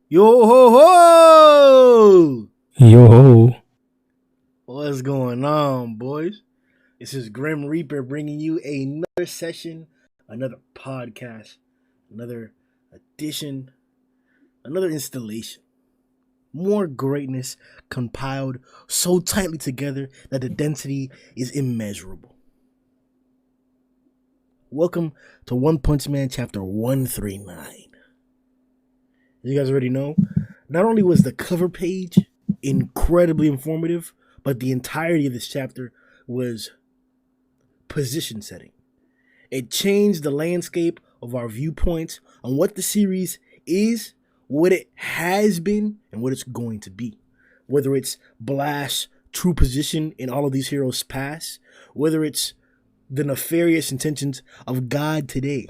Yo ho ho! Yo, What's going on, boys? This is Grim Reaper bringing you another session, another podcast, another edition, another installation. More greatness compiled so tightly together that the density is immeasurable. Welcome to One Punch Man Chapter 139. As you guys already know, not only was the cover page incredibly informative, but the entirety of this chapter was position setting. It changed the landscape of our viewpoints on what the series is, what it has been, and what it's going to be. Whether it's Blast's true position in all of these heroes' past, whether it's the nefarious intentions of God today,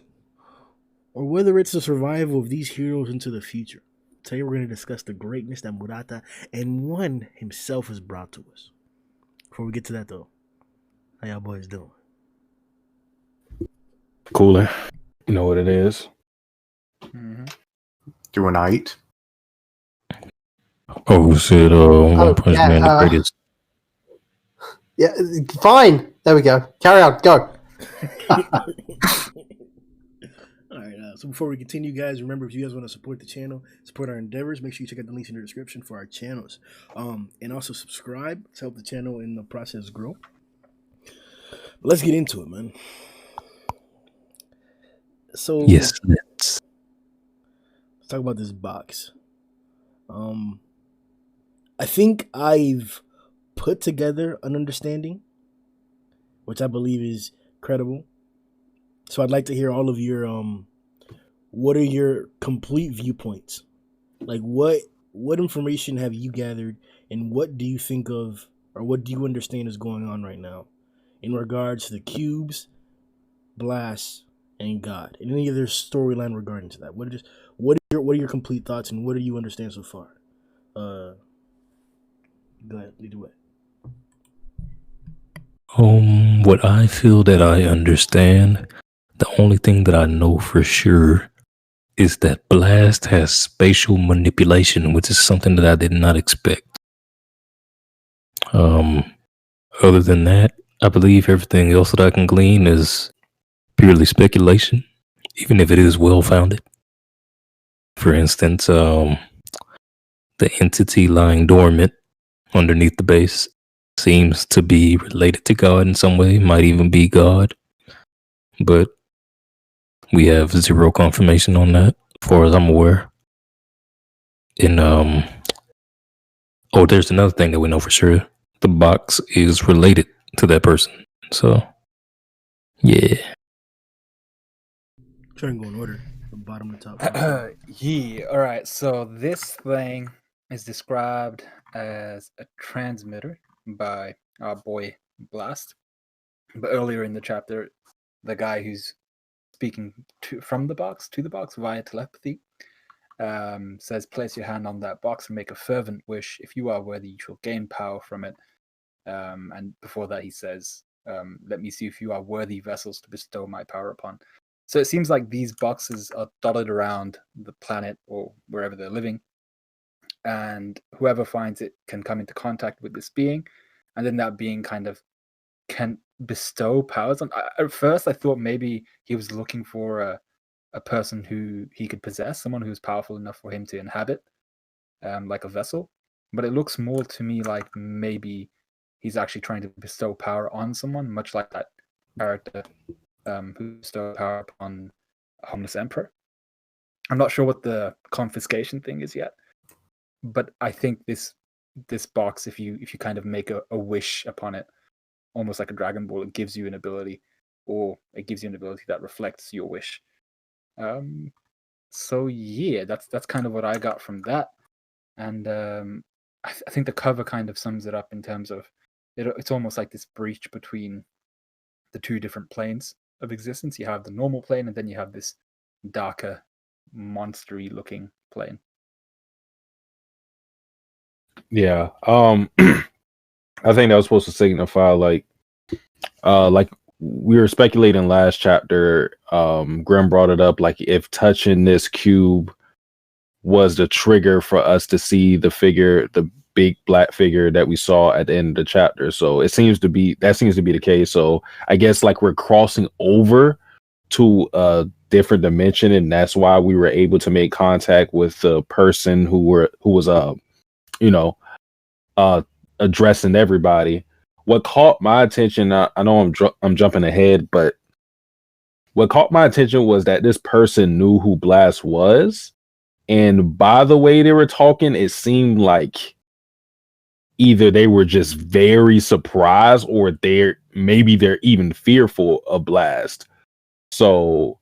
or whether it's the survival of these heroes into the future. Today we're going to discuss the greatness that Murata and One himself has brought to us. Before we get to that though, how y'all boys doing? cooler. You know what it is. Doing alright. Oh shit! One Punch yeah, Man, the greatest. Yeah, fine. There we go. Carry on. Go. All right, so before we continue, guys, remember if you guys want to support the channel, support our endeavors, make sure you check out the links in the description for our channels. And also subscribe to help the channel in the process grow. But let's get into it, man. So Yes, let's talk about this box. I think I've put together an understanding, which I believe is credible. So I'd like to hear all of your what are your complete viewpoints? Like what information have you gathered and what do you think of or what do you understand is going on right now in regards to the cubes, Blast, and God? And any other storyline regarding to that? What are your complete thoughts and what do you understand so far? Go ahead, lead the way. What I feel that I understand, the only thing that I know for sure is that Blast has spatial manipulation, which is something that I did not expect. Other than that, I believe everything else that I can glean is purely speculation, even if it is well founded. For instance, the entity lying dormant underneath the base seems to be related to God in some way, might even be God. But we have zero confirmation on that, as far as I'm aware. And there's another thing that we know for sure. The box is related to that person. So yeah. Try and go in order from bottom to top. Alright, so this thing is described as a transmitter by our boy Blast. But earlier in the chapter, the guy who's speaking from the box to the box via telepathy says, place your hand on that box and make a fervent wish. If you are worthy, you shall gain power from it. And before that, he says, let me see if you are worthy vessels to bestow my power upon. So it seems like these boxes are dotted around the planet or wherever they're living. And whoever finds it can come into contact with this being. And then that being kind of can bestow powers on. At first, I thought maybe he was looking for a person who he could possess, someone who's powerful enough for him to inhabit, like a vessel. But it looks more to me like maybe he's actually trying to bestow power on someone, much like that character who bestowed power upon a homeless emperor. I'm not sure what the confiscation thing is yet, but I think this box, if you kind of make a wish upon it, almost like a Dragon Ball, it gives you an ability, or it gives you an ability that reflects your wish. So yeah, that's kind of what I got from that, and I think the cover kind of sums it up in terms of it's almost like this breach between the two different planes of existence. You have the normal plane, and then you have this darker, monstery looking plane. Yeah. I think that was supposed to signify like we were speculating last chapter. Grimm brought it up, like if touching this cube was the trigger for us to see the figure, the big black figure that we saw at the end of the chapter. So it seems to be the case. So I guess like we're crossing over to a different dimension, and that's why we were able to make contact with the person who was addressing everybody. What caught my attention, I know I'm jumping ahead, but what caught my attention was that this person knew who Blast was, and by the way they were talking, it seemed like either they were just very surprised or they're even fearful of Blast. So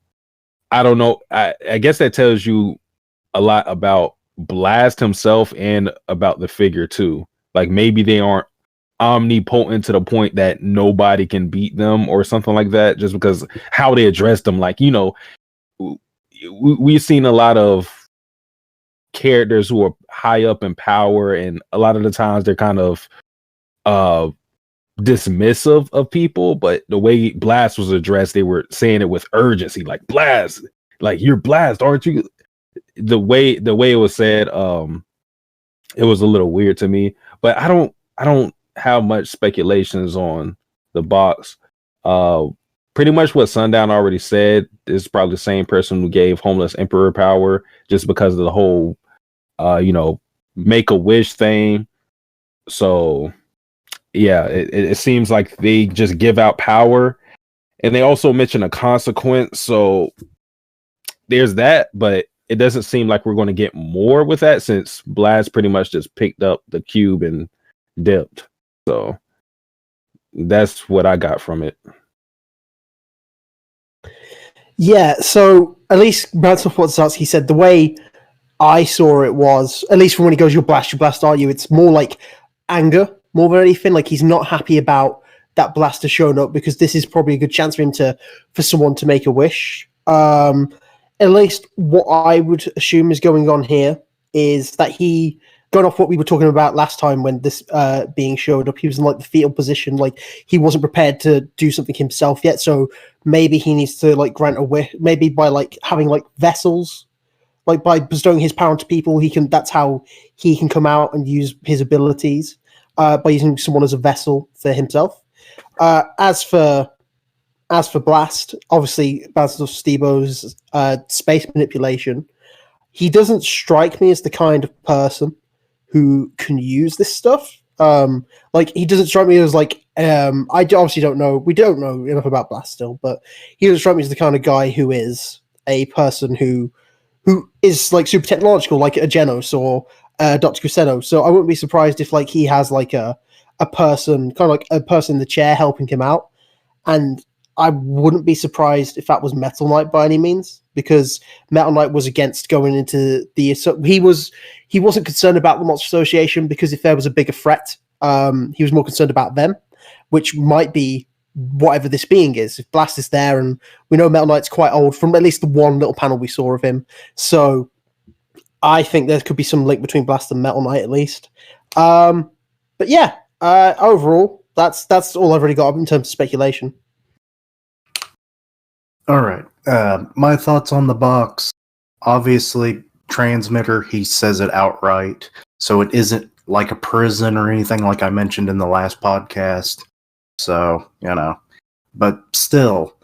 I don't know. I guess that tells you a lot about Blast himself and about the figure too. Like maybe they aren't omnipotent to the point that nobody can beat them or something like that, just because how they address them. Like, you know, we've seen a lot of characters who are high up in power, and a lot of the times they're kind of dismissive of people, but the way Blast was addressed, they were saying it with urgency, like Blast, like you're Blast, aren't you? The way it was said, it was a little weird to me, but I don't have much speculations on the box. Pretty much what Sundown already said. This is probably the same person who gave Homeless Emperor power, just because of the whole make a wish thing. So yeah, it seems like they just give out power, and they also mention a consequence. So there's that, but it doesn't seem like we're going to get more with that, since Blast pretty much just picked up the cube and dipped. So that's what I got from it. Yeah, so at least bouncing off what Satsuki said, the way I saw it was, at least from when he goes, you blast, are you? It's more like anger more than anything. Like he's not happy about that blaster showing up, because this is probably a good chance for someone to make a wish. At least what I would assume is going on here is that he, going off what we were talking about last time when this being showed up, he was in like the fetal position, like he wasn't prepared to do something himself yet. So maybe he needs to like grant a wish, maybe by like having like vessels, like by bestowing his power onto people, that's how he can come out and use his abilities, by using someone as a vessel for himself. As for Blast, obviously bouncing off Steve-O's space manipulation, he doesn't strike me as the kind of person who can use this stuff. Like he doesn't strike me as like, I obviously don't know, we don't know enough about Blast still, but he doesn't strike me as the kind of guy who is a person who is like super technological, like a Genos or Dr. Kuseno. So I wouldn't be surprised if like he has like a person, kind of like a person in the chair helping him out. And I wouldn't be surprised if that was Metal Knight by any means, because Metal Knight was against going into the. So he wasn't concerned about the Monster Association, because if there was a bigger threat, he was more concerned about them, which might be whatever this being is. If Blast is there, and we know Metal Knight's quite old from at least the one little panel we saw of him, so I think there could be some link between Blast and Metal Knight at least. But yeah, overall, that's all I've really got in terms of speculation. All right. My thoughts on the box. Obviously, transmitter, he says it outright. So it isn't like a prison or anything like I mentioned in the last podcast. So, but still,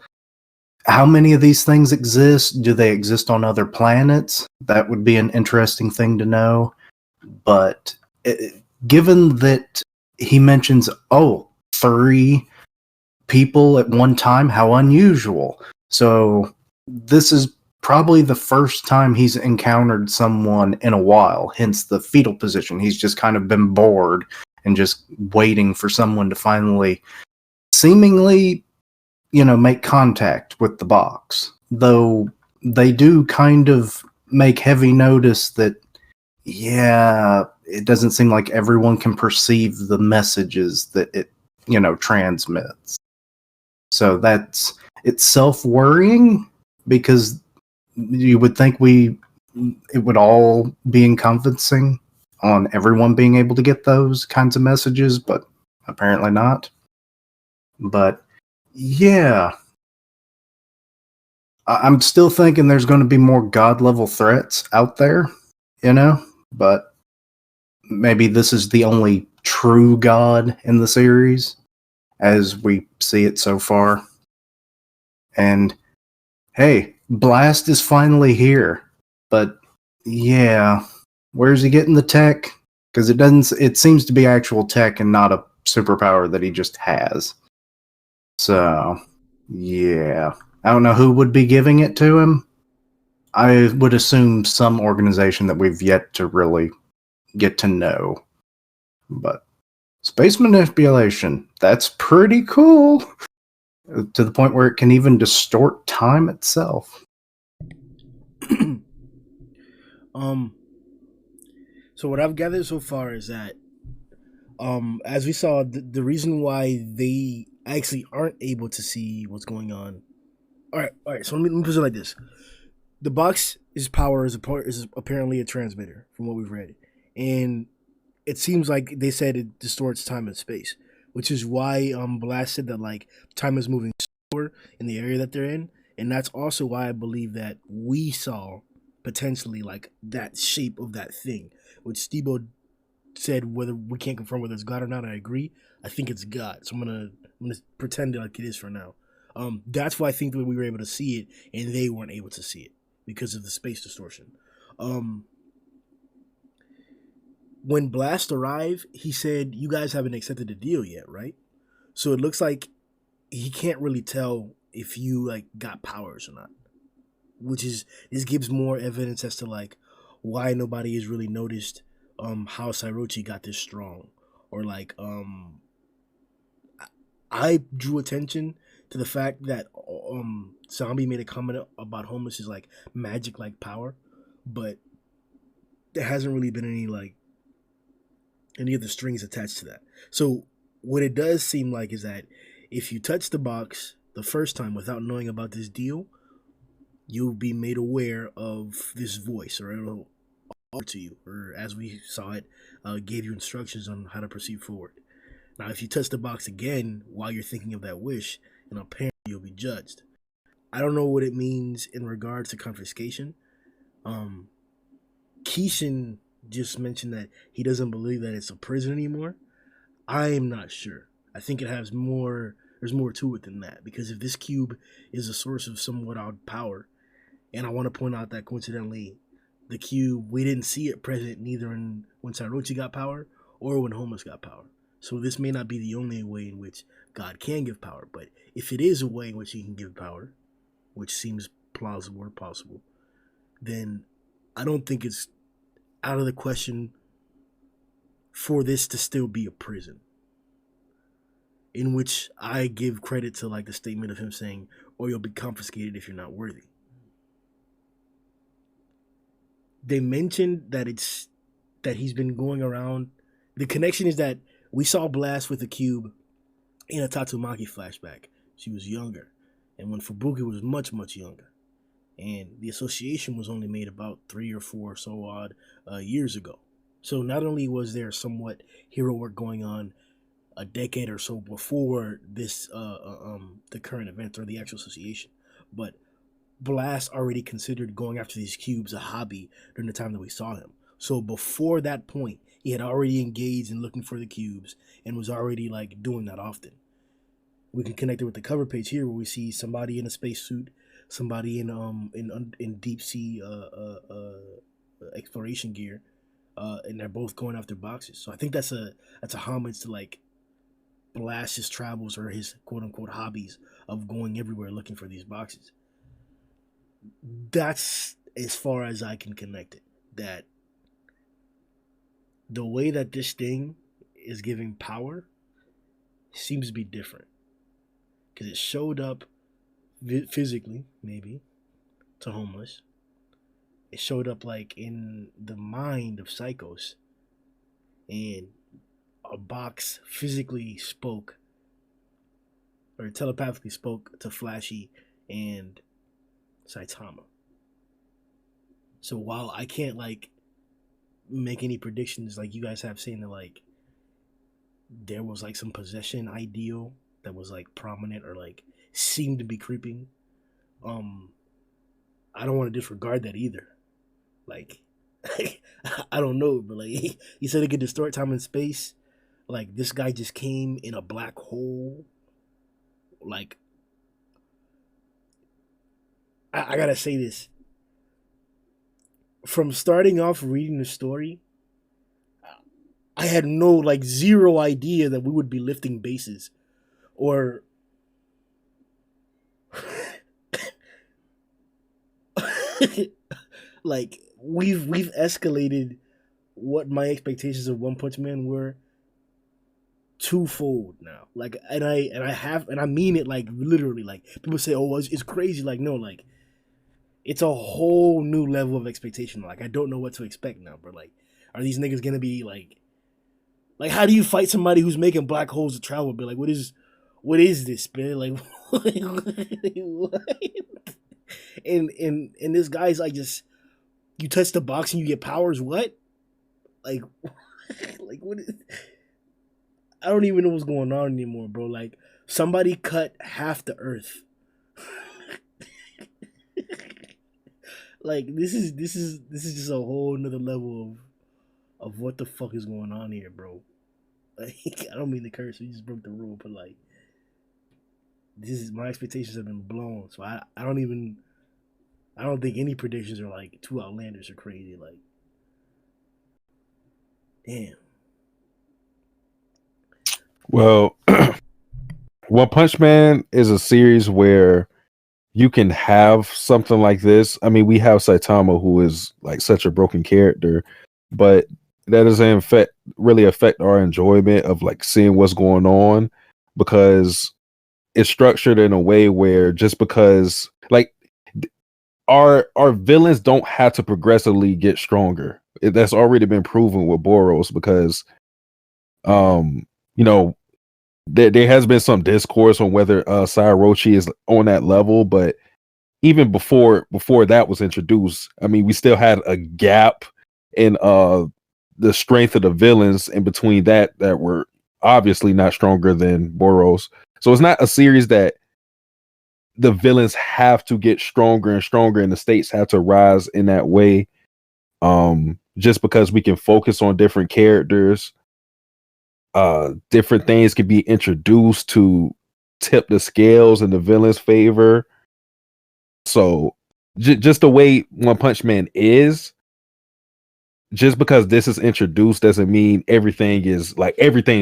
how many of these things exist? Do they exist on other planets? That would be an interesting thing to know. But given that he mentions, 3 people at one time, how unusual. So this is probably the first time he's encountered someone in a while, hence the fetal position. He's just kind of been bored and just waiting for someone to finally seemingly, make contact with the box. Though they do kind of make heavy notice that, it doesn't seem like everyone can perceive the messages that it, transmits. So that's itself worrying, because you would think it would all be encompassing on everyone being able to get those kinds of messages, but apparently not. But yeah, I'm still thinking there's going to be more god level threats out there you know? But maybe this is the only true God in the series as we see it so far. And hey, Blast is finally here. But yeah, where's he getting the tech? Because it seems to be actual tech and not a superpower that he just has. So, yeah. I don't know who would be giving it to him. I would assume some organization that we've yet to really get to know. But space manipulation, that's pretty cool. To the point where it can even distort time itself. So what I've gathered so far is that as we saw, the reason why they actually aren't able to see what's going on. All right. So let me put it like this: the box is power is apparently a transmitter from what we've read, and it seems like they said it distorts time and space, which is why Blast said that like time is moving slower in the area that they're in, and that's also why I believe that we saw potentially like that shape of that thing, which Stebo said whether we can't confirm whether it's God or not. I agree. I think it's God, so I'm gonna pretend like it is for now. That's why I think that we were able to see it and they weren't able to see it because of the space distortion. When Blast arrived, he said, "You guys haven't accepted the deal yet, right?" So it looks like he can't really tell if you like got powers or not, which is this gives more evidence as to like why nobody has really noticed how Sairochi got this strong, or like I drew attention to the fact that Zombie made a comment about Homeless's like magic like power, but there hasn't really been any of the strings attached to that. So what it does seem like is that if you touch the box the first time without knowing about this deal, you'll be made aware of this voice, or it'll offer to you, or as we saw it, gave you instructions on how to proceed forward. Now, if you touch the box again while you're thinking of that wish, and apparently you'll be judged. I don't know what it means in regards to confiscation. Kishin just mentioned that he doesn't believe that it's a prison anymore. I am not sure. I think it has more. There's more to it than that, because if this cube is a source of somewhat odd power, and I want to point out that coincidentally, the cube we didn't see it present neither in when Sairochi got power or when Homeless got power. So this may not be the only way in which God can give power, but if it is a way in which he can give power, which seems plausible or possible, then I don't think it's out of the question for this to still be a prison. In which I give credit to like the statement of him saying, or you'll be confiscated if you're not worthy. They mentioned that he's been going around. The connection is that we saw Blast with the cube in a Tatsumaki flashback. She was younger, and when Fubuki was much, much younger. And the association was only made about 3 or 4 so odd years ago. So not only was there somewhat hero work going on a decade or so before this the current event or the actual association, but Blast already considered going after these cubes a hobby during the time that we saw him. So before that point, he had already engaged in looking for the cubes and was already like doing that often. We can connect it with the cover page here, where we see somebody in a spacesuit, somebody in deep sea exploration gear, and they're both going after boxes. So I think that's a homage to like Blast's travels or his quote unquote hobbies of going everywhere looking for these boxes. That's as far as I can connect it. That the way that this thing is giving power seems to be different, because it showed up physically, maybe to Homeless. It showed up like in the mind of Psychos, and a box physically spoke or telepathically spoke to Flashy and Saitama. So while I can't like make any predictions like you guys have, saying that like there was like some possession ideal that was like prominent or like seemed to be creeping, I don't want to disregard that either. Like I don't know, but like he said it could distort time and space. Like this guy just came in a black hole. Like I gotta say this. From starting off reading the story, I had no like zero idea that we would be lifting bases or like we've escalated what my expectations of One Punch Man were twofold now. Like and I mean it like literally. Like people say, "Oh, it's crazy." Like no, like it's a whole new level of expectation. Like I don't know what to expect now, bro. Like are these niggas gonna be like how do you fight somebody who's making black holes to travel? But like what is this, man? Like what? And this guy's like just you touch the box and you get powers. What? Like like what is I don't even know what's going on anymore, bro. Like somebody cut half the earth. Like this is just a whole nother level of what the fuck is going on here, bro. Like I don't mean to curse, we just broke the rule, but like this is my expectations have been blown. So I don't think any predictions are like too outlandish or crazy. Like damn. Well, One Punch Man is a series where you can have something like this. I mean, we have Saitama, who is like such a broken character, but that doesn't really affect our enjoyment of like seeing what's going on, because it's structured in a way where just because like our villains don't have to progressively get stronger. That's already been proven with Boros, because you know, there has been some discourse on whether Sairochi is on that level, but even before that was introduced, I mean, we still had a gap in the strength of the villains in between that were obviously not stronger than Boros. So it's not a series that the villains have to get stronger and stronger and the stakes have to rise in that way. Just because we can focus on different characters, different things can be introduced to tip the scales in the villain's favor. So just the way One Punch Man is, just because this is introduced doesn't mean everything's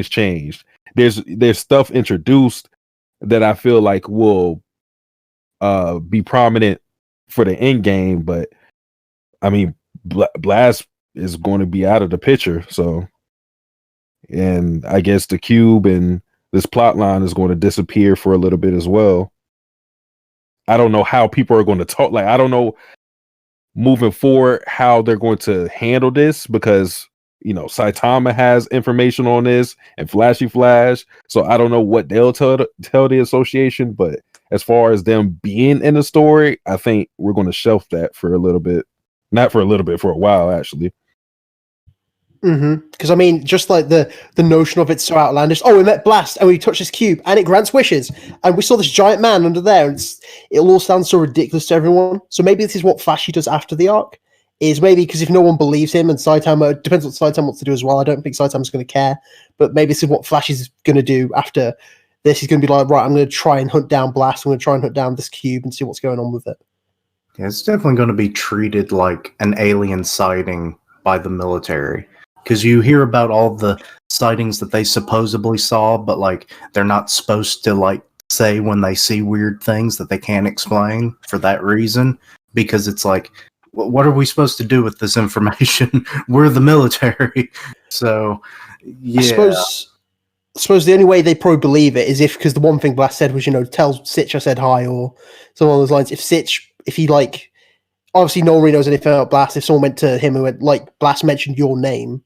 changed. There's stuff introduced that I feel like will be prominent for the end game, but I mean Blast is going to be out of the picture, so, and I guess the cube and this plot line is going to disappear for a little bit as well. I don't know how people are going to talk. Like, I don't know moving forward how they're going to handle this, because you know Saitama has information on this and Flashy Flash, so I don't know what they'll tell the association. But as far as them being in the story, I think we're going to shelf that for a little bit. Not for a little bit, for a while, actually. Because I mean, just like the notion of it's so outlandish. Oh, we met Blast and we touched this cube and it grants wishes, and we saw this giant man under there, and it'll all sound so ridiculous to everyone. So maybe this is what Flashy does after the arc. Is maybe because if no one believes him, and Saitama, depends what Saitama wants to do as well. I don't think Saitama's going to care, but maybe this is what Flash is going to do after this. He's going to be like, right, I'm going to try and hunt down Blast. I'm going to try and hunt down this cube and see what's going on with it. Yeah, it's definitely going to be treated like an alien sighting by the military. Because you hear about all the sightings that they supposedly saw, but like they're not supposed to like say when they see weird things that they can't explain for that reason. Because it's like, what are we supposed to do with this information? We're the military. So, yeah. I suppose the only way they probably believe it is because the one thing Blast said was, tell Sitch I said hi, or something along those lines. If he like, obviously no one really knows anything about Blast. If someone went to him and went, like, Blast mentioned your name,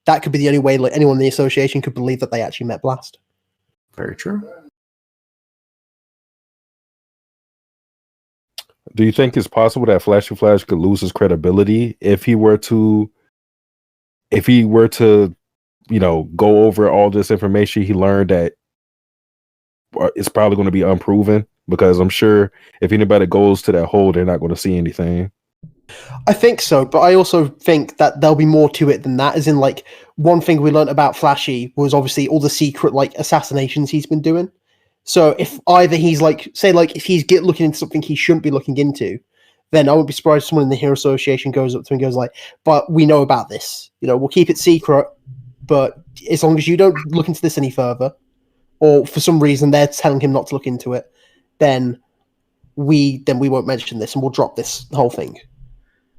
that could be the only way like anyone in the association could believe that they actually met Blast. Very true. Do you think it's possible that Flashy Flash could lose his credibility if he were to, go over all this information he learned that it's probably going to be unproven? Because I'm sure if anybody goes to that hole, they're not going to see anything. I think so, but I also think that there'll be more to it than that. As in, like, one thing we learned about Flashy was obviously all the secret, like, assassinations he's been doing. So if either he's like, say, like, if he's looking into something he shouldn't be looking into, then I wouldn't be surprised if someone in the Hero Association goes up to him and goes like, "But we know about this. You know, we'll keep it secret, but as long as you don't look into this any further, or for some reason they're telling him not to look into it, then we won't mention this and we'll drop this whole thing."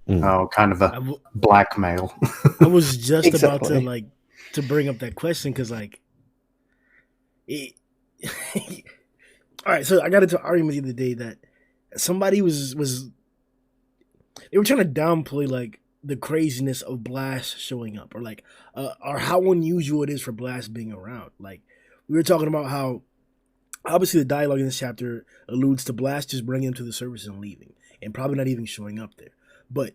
Oh, kind of I a w- blackmail. I was just about Exactly. to bring up that question because it, all right. So I got into an argument the other day that somebody was they were trying to downplay like the craziness of Blast showing up, or how unusual it is for Blast being around. Like we were talking about how obviously the dialogue in this chapter alludes to Blast just bringing him to the surface and leaving, and probably not even showing up there. But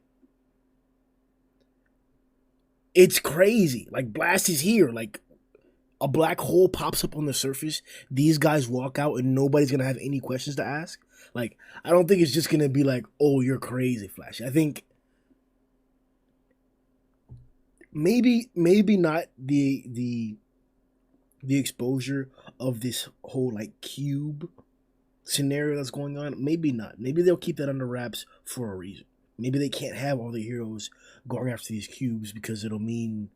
it's crazy. Like Blast is here. Like a black hole pops up on the surface. These guys walk out, and nobody's gonna have any questions to ask. Like I don't think it's just gonna be like, "Oh, you're crazy, Flash." I think maybe not the exposure of this whole like cube scenario that's going on. Maybe not. Maybe they'll keep that under wraps for a reason. Maybe they can't have all the heroes going after these cubes because it'll mean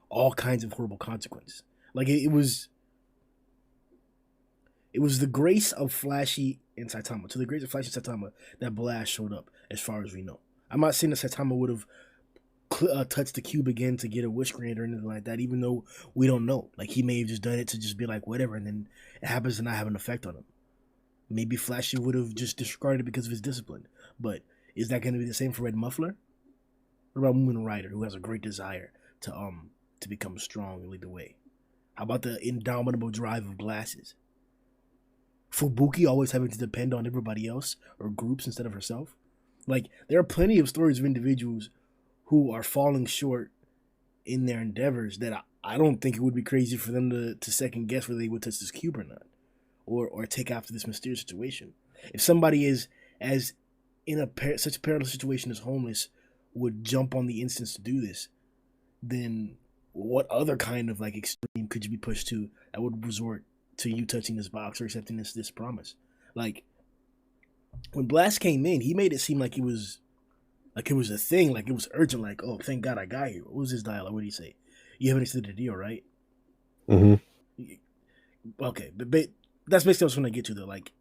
all kinds of horrible consequences. Like it was the grace of Flashy and Saitama, to the grace of Flashy and Saitama, that Blast showed up, as far as we know. I'm not saying that Saitama would have touched the cube again to get a wish granted or anything like that, even though we don't know. Like he may have just done it to just be like whatever, and then it happens to not have an effect on him. Maybe Flashy would have just disregarded it because of his discipline. But is that going to be the same for Red Muffler? What about Moon Rider, who has a great desire to become strong and lead the way? How about the indomitable drive of Glasses? Fubuki always having to depend on everybody else or groups instead of herself? Like, there are plenty of stories of individuals who are falling short in their endeavors that I don't think it would be crazy for them to second guess whether they would touch this cube or not, or take after this mysterious situation. If somebody is as in such a perilous situation as homeless would jump on the instance to do this, then what other kind of like extreme could you be pushed to that would resort to you touching this box or accepting this promise? Like when Blast came in, he made it seem like it was a thing, like it was urgent, like, oh, thank God I got here. What was his dialogue? What did he say? You haven't accepted the deal, right? Mm-hmm. Okay, but that's basically what I was trying to get to though. Like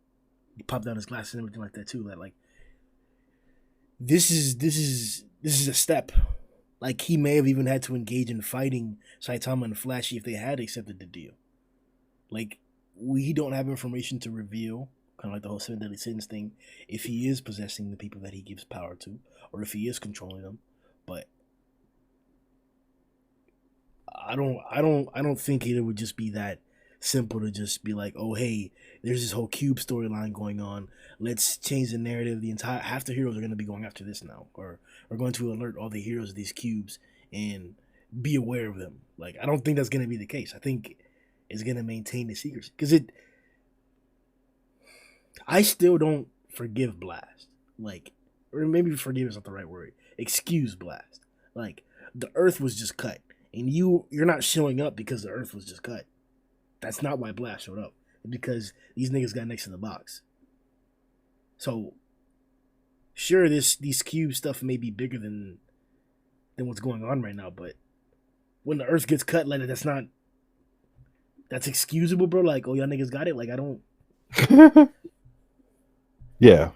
he popped down his glasses and everything like that too. Like this is a step. Like he may have even had to engage in fighting Saitama and Flashy if they had accepted the deal. Like we don't have information to reveal, kind of like the whole Seven Deadly Sins thing, if he is possessing the people that he gives power to, or if he is controlling them. But I don't think it would just be that simple to just be like, oh hey, there's this whole cube storyline going on. Let's change the narrative. The entire half the heroes are going to be going after this now, or we're going to alert all the heroes of these cubes and be aware of them. Like I don't think that's going to be the case. I think it's going to maintain the secrecy because I still don't forgive Blast. Like, or maybe forgive is not the right word. Excuse Blast. Like the Earth was just cut, and you're not showing up because the Earth was just cut. That's not why Blast showed up. Because these niggas got next to the box. So, sure, these cube stuff may be bigger than what's going on right now, but when the Earth gets cut, like that's excusable, bro. Like, oh, y'all niggas got it. Like, I don't. Yeah,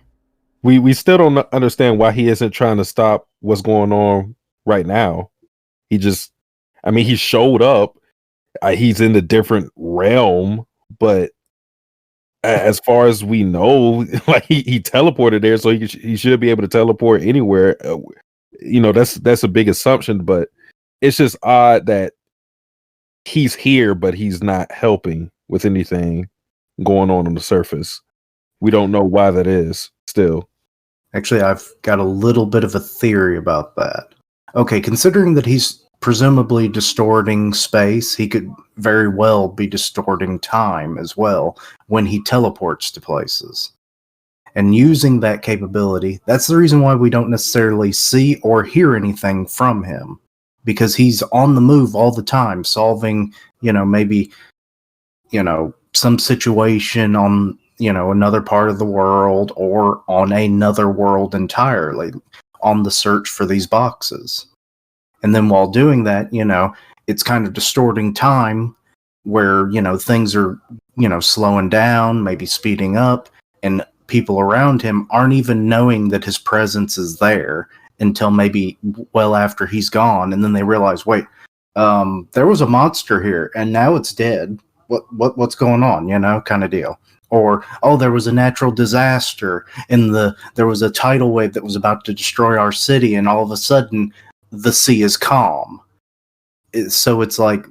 we still don't understand why he isn't trying to stop what's going on right now. He showed up. He's in a different realm, but as far as we know, like he teleported there, so he should be able to teleport anywhere. That's a big assumption, but it's just odd that he's here, but he's not helping with anything going on the surface. We don't know why that is still. Actually, I've got a little bit of a theory about that. Okay, considering that he's presumably distorting space, he could very well be distorting time as well when he teleports to places. and using that capability. That's the reason why we don't necessarily see or hear anything from him, because he's on the move all the time, solving, maybe, some situation on, another part of the world or on another world entirely, on the search for these boxes. And then while doing that, it's kind of distorting time where, things are, slowing down, maybe speeding up, and people around him aren't even knowing that his presence is there until maybe well after he's gone. And then they realize, wait, there was a monster here and now it's dead. What's going on, kind of deal. Or, oh, there was a natural disaster and there was a tidal wave that was about to destroy our city, and all of a sudden the sea is calm. So it's like,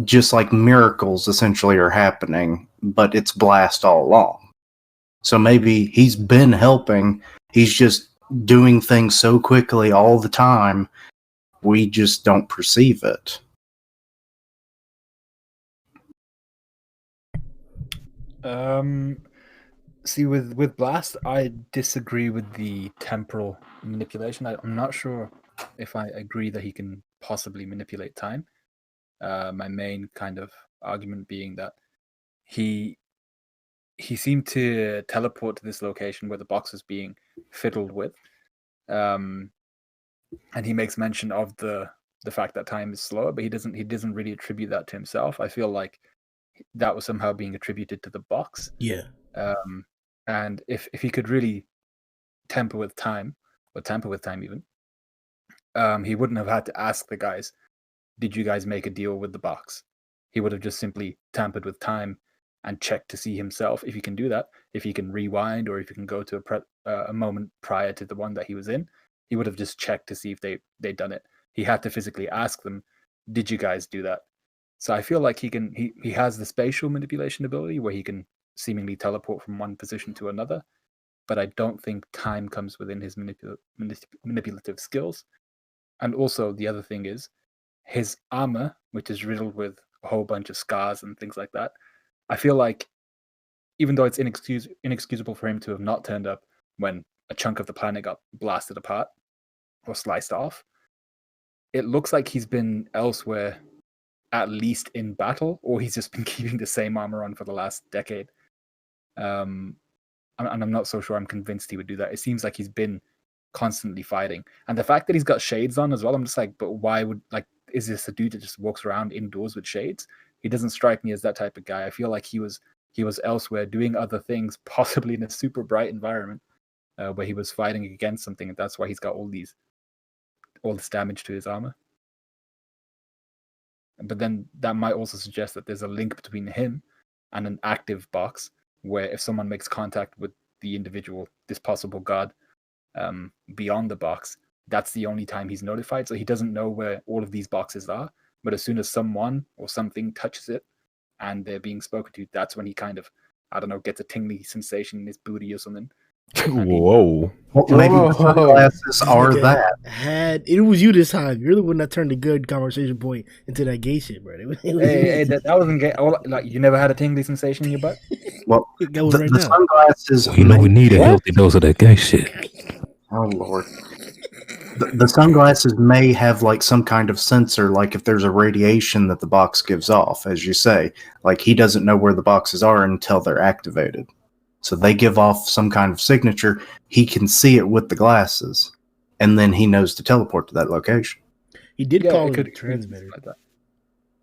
just like miracles essentially are happening, but it's Blast all along. So maybe he's been helping, he's just doing things so quickly all the time, we just don't perceive it. See, with Blast, I disagree with the temporal manipulation. I'm not sure if I agree that he can possibly manipulate time. My main kind of argument being that he seemed to teleport to this location where the box is being fiddled with, and he makes mention of the fact that time is slower, but he doesn't really attribute that to himself. I feel like that was somehow being attributed to the box. Yeah. And if he could really tamper with time even, he wouldn't have had to ask the guys, did you guys make a deal with the box? He would have just simply tampered with time and checked to see himself if he can do that, if he can rewind, or if he can go to a moment prior to the one that he was in. He would have just checked to see if they'd done it. He had to physically ask them, did you guys do that? So I feel like he has the spatial manipulation ability where he can seemingly teleport from one position to another, but I don't think time comes within his manipulative skills. And also the other thing is his armor, which is riddled with a whole bunch of scars and things like that. I feel like even though it's inexcusable for him to have not turned up when a chunk of the planet got blasted apart or sliced off, it looks like he's been elsewhere, at least in battle, or he's just been keeping the same armor on for the last decade. And I'm not so sure I'm convinced he would do that. It seems like he's been constantly fighting. And the fact that he's got shades on as well, I'm just like, but why would, like, is this a dude that just walks around indoors with shades? He doesn't strike me as that type of guy. I feel like he was elsewhere doing other things, possibly in a super bright environment, where he was fighting against something, and that's why he's got all this damage to his armor. But then that might also suggest that there's a link between him and an active box, where if someone makes contact with the individual, this possible god, beyond the box, that's the only time he's notified. So he doesn't know where all of these boxes are, but as soon as someone or something touches it and they're being spoken to, that's when he kind of, I don't know, gets a tingly sensation in his booty or something. Whoa. Well, maybe the sunglasses are that. It was you this time. You're the one that turned a good conversation point into that gay shit, bro. Hey, that wasn't gay. Like, you never had a tingly sensation in your butt? Well, the sunglasses. Well, we need a healthy dose of that gay shit. Oh, Lord. The sunglasses may have like some kind of sensor, like if there's a radiation that the box gives off, as you say. Like he doesn't know where the boxes are until they're activated. So they give off some kind of signature. He can see it with the glasses, and then he knows to teleport to that location. He did call it a transmitter. Like that.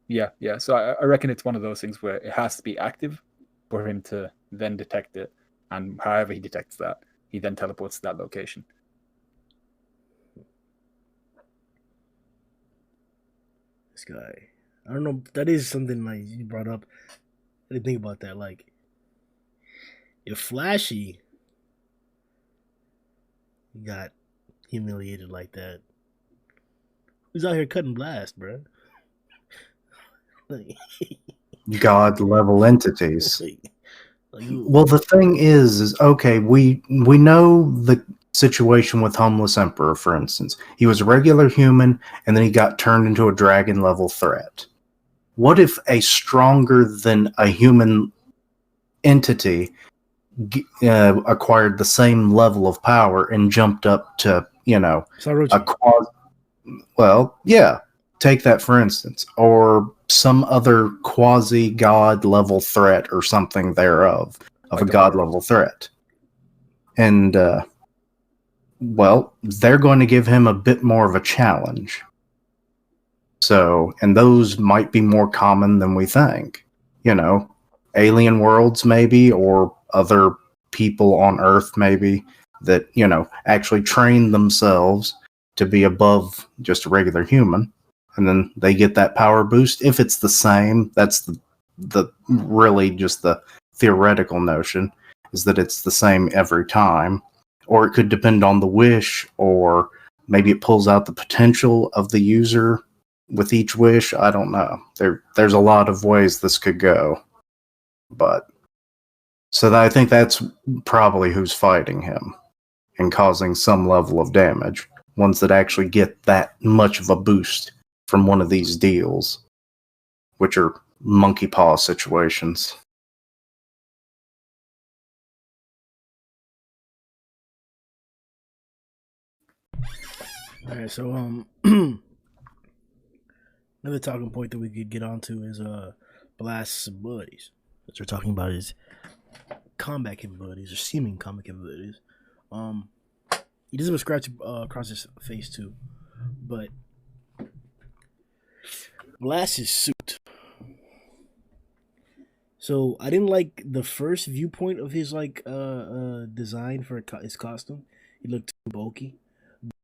Yeah. So I reckon it's one of those things where it has to be active for him to then detect it. And however he detects that, he then teleports to that location. This guy. I don't know. That is something like you brought up. I didn't think about that. Like, if Flashy got humiliated like that, who's out here cutting Blast, bro? God level entities. Well, the thing is okay. We know the situation with Homeless Emperor, for instance. He was a regular human, and then he got turned into a dragon level threat. What if a stronger than a human entity acquired the same level of power and jumped up to, take that for instance, or some other quasi-god level threat or something thereof, of Like a god level threat. And, they're going to give him a bit more of a challenge. So, and those might be more common than we think. Alien worlds maybe, or other people on Earth maybe, that, actually train themselves to be above just a regular human. And then they get that power boost. If it's the same, that's the really just the theoretical notion, is that it's the same every time. Or it could depend on the wish, or maybe it pulls out the potential of the user with each wish. I don't know. There's a lot of ways this could go. But so I think that's probably who's fighting him and causing some level of damage. Ones that actually get that much of a boost from one of these deals, which are monkey paw situations. All right, so another talking point that we could get onto is Blast's abilities. What we're talking about is combat capabilities or seeming combat capabilities. He doesn't have a scratch across his face too, but Blast's suit. So I didn't like the first viewpoint of his design for his costume. He looked too bulky.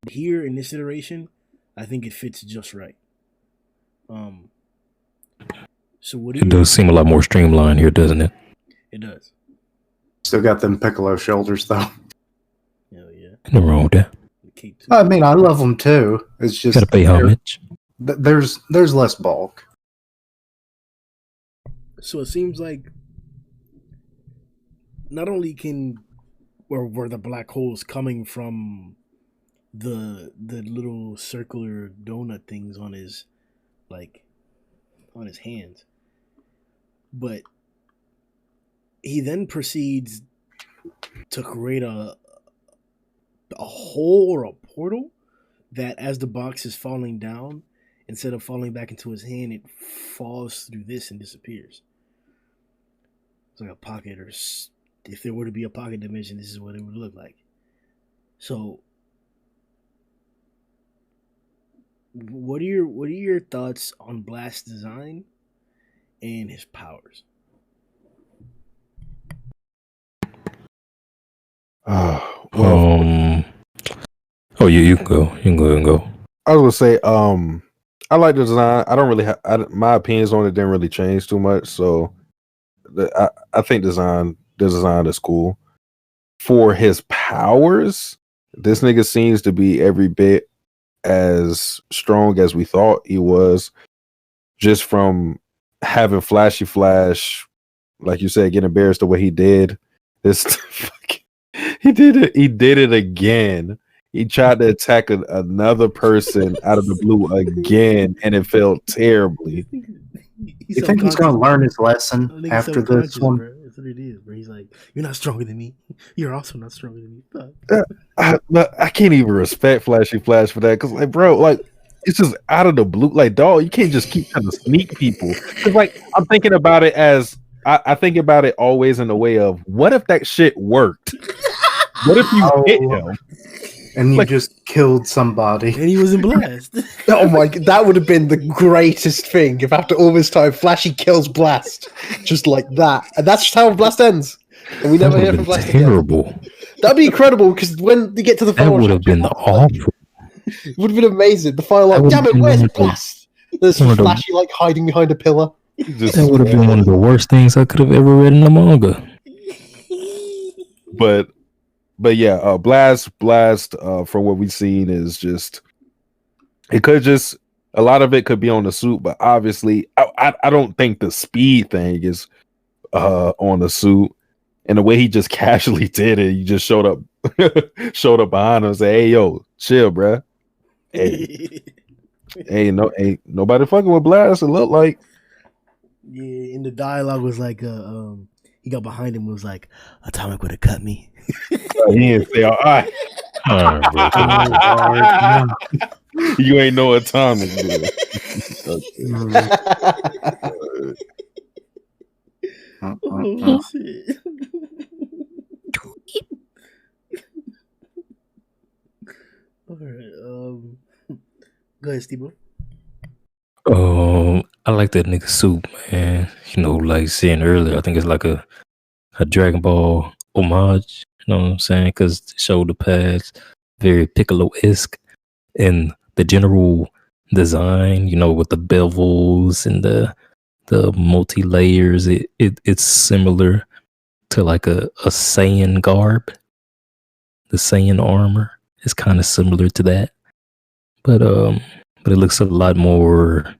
But here in this iteration, I think it fits just right. So what do It does seem a lot more streamlined here, doesn't it? It does. Still got them Piccolo shoulders though. Hell yeah. Nothing wrong with that. The cape too. I mean, I love them too. It's just Gotta pay homage. there's less bulk. So it seems like not only were the black holes coming from the little circular donut things on his hands, but he then proceeds to create a hole or a portal that, as the box is falling down, instead of falling back into his hand, it falls through this and disappears. It's like a pocket, or if there were to be a pocket dimension, this is what it would look like. So, what are your thoughts on Blast's design and his powers? You can go. You can go and go. I was gonna say, I like the design. I don't really my opinions on it didn't really change too much. So, I think the design is cool. For his powers, this nigga seems to be every bit as strong as we thought he was, just from having flashy flash, like you said, getting embarrassed the way he did. He did it again. He tried to attack another person out of the blue again, and it failed terribly. You think he's going to learn his lesson after this one? Bro. That's what it is, bro. He's like, "You're not stronger than me. You're also not stronger than me." I can't even respect Flashy Flash for that, because, bro, it's just out of the blue. Dog, you can't just keep trying to sneak people. Because, I'm thinking about it as I think about it always in the way of, what if that shit worked? What if you hit him? And you just killed somebody. And he was in Blast. Oh my god, that would have been the greatest thing if after all this time Flashy kills Blast. Just like that. And that's just how Blast ends. And we never hear from Blast terrible. again. That'd be incredible, because when they get to the final, that would have been awful. It would have been amazing. The final, damn it, where's Blast? There's Flashy hiding behind a pillar. That would have been one of the worst things I could have ever read in a manga. But yeah, Blast, from what we've seen is just, it could just, a lot of it could be on the suit, but obviously, I don't think the speed thing is on the suit. And the way he just casually did it, he just showed up behind him and said, "Hey, yo, chill, bruh. Hey, ain't nobody fucking with Blast." It looked like. Yeah, and the dialogue was like, he he got behind him and was like, Atomic would have cut me. He didn't say, all right. All right, bro. You ain't no Atomic, dude. Oh, shit. All right, go ahead, Steve. I like that nigga suit, man. You know, like saying earlier, I think it's like a Dragon Ball homage. You know what I'm saying? Because the shoulder pads, very Piccolo-esque, and the general design. You know, with the bevels and the multi layers. It's similar to like a Saiyan garb. The Saiyan armor is kind of similar to that, but it looks a lot more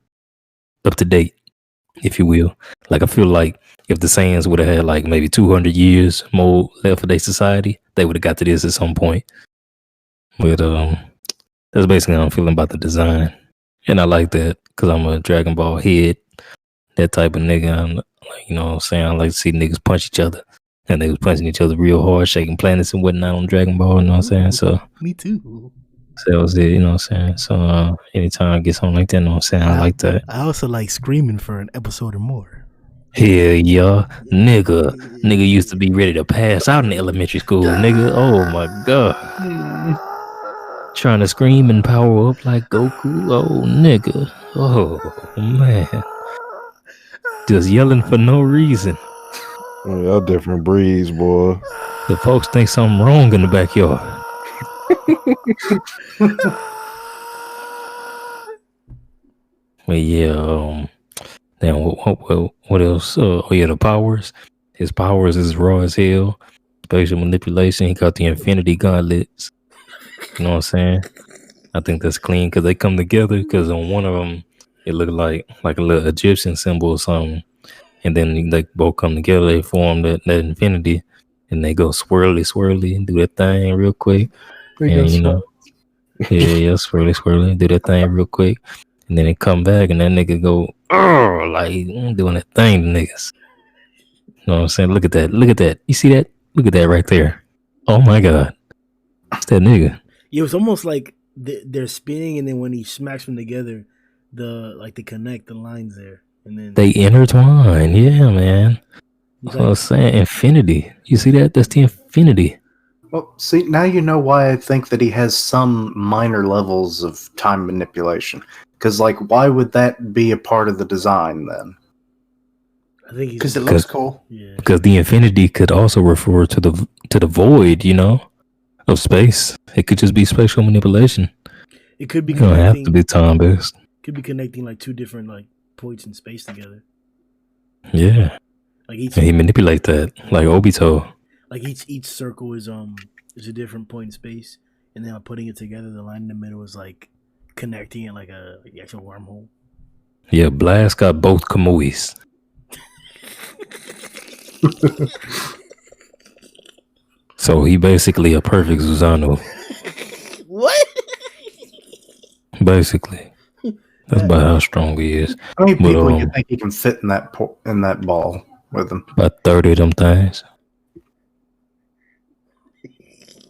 up to date, if you will. Like I feel like if the Saiyans would have had like maybe 200 years more left for their society, they would have got to this at some point. But that's basically how I'm feeling about the design, and I like that because I'm a Dragon Ball head, that type of nigga. I'm like, you know what I'm saying? I like to see niggas punch each other, and they was punching each other real hard, shaking planets and whatnot on Dragon Ball. You know what I'm saying? So Me too. So that was it, you know what I'm saying? So anytime I get something like that, you know what I'm saying? I like that. I also like screaming for an episode or more. Hell yeah. Nigga used to be ready to pass out in elementary school, nigga. Oh my god. Trying to scream and power up like Goku. Oh nigga. Oh man. Just yelling for no reason. Oh, y'all different breeds, boy. The folks think something wrong in the backyard. But yeah, then what else? Oh yeah, the powers. His powers is raw as hell. Spatial manipulation. He got the Infinity Gauntlets. You know what I'm saying? I think that's clean because they come together. Because on one of them, it looked like a little Egyptian symbol or something, and then they both come together. They form that infinity, and they go swirly and do that thing real quick. And you know, yeah, swirly, do that thing real quick, and then they come back, and that nigga go, oh, like doing that thing to niggas. You know what I'm saying? Look at that. You see that? Look at that right there. Oh my god, it's that nigga. Yeah, it's almost like they're spinning, and then when he smacks them together, they connect the lines there, and then they intertwine. Yeah, man. That's what I was saying. Infinity. You see that? That's the infinity. Well, see, now you know why I think that he has some minor levels of time manipulation. Because, like, why would that be a part of the design then? I think because it looks cool. Yeah, because the infinity could also refer to the void, you know, of space. It could just be spatial manipulation. It could be. You don't have to be time based. Could be connecting like two different like points in space together. Yeah, like each. And he manipulate that like Obito. Like each circle is a different point in space, and then putting it together, the line in the middle is like connecting it like the actual wormhole. Yeah, Blast got both Kamuis. So he basically a perfect Susanoo. What? Basically, that's about how strong he is. How many people you think he can fit in that ball with him? About 30 of them things.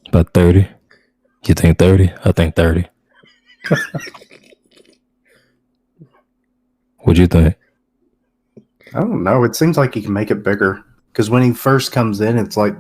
About 30. You think 30? I think 30. What'd you think? I don't know. It seems like he can make it bigger. Because when he first comes in, it's like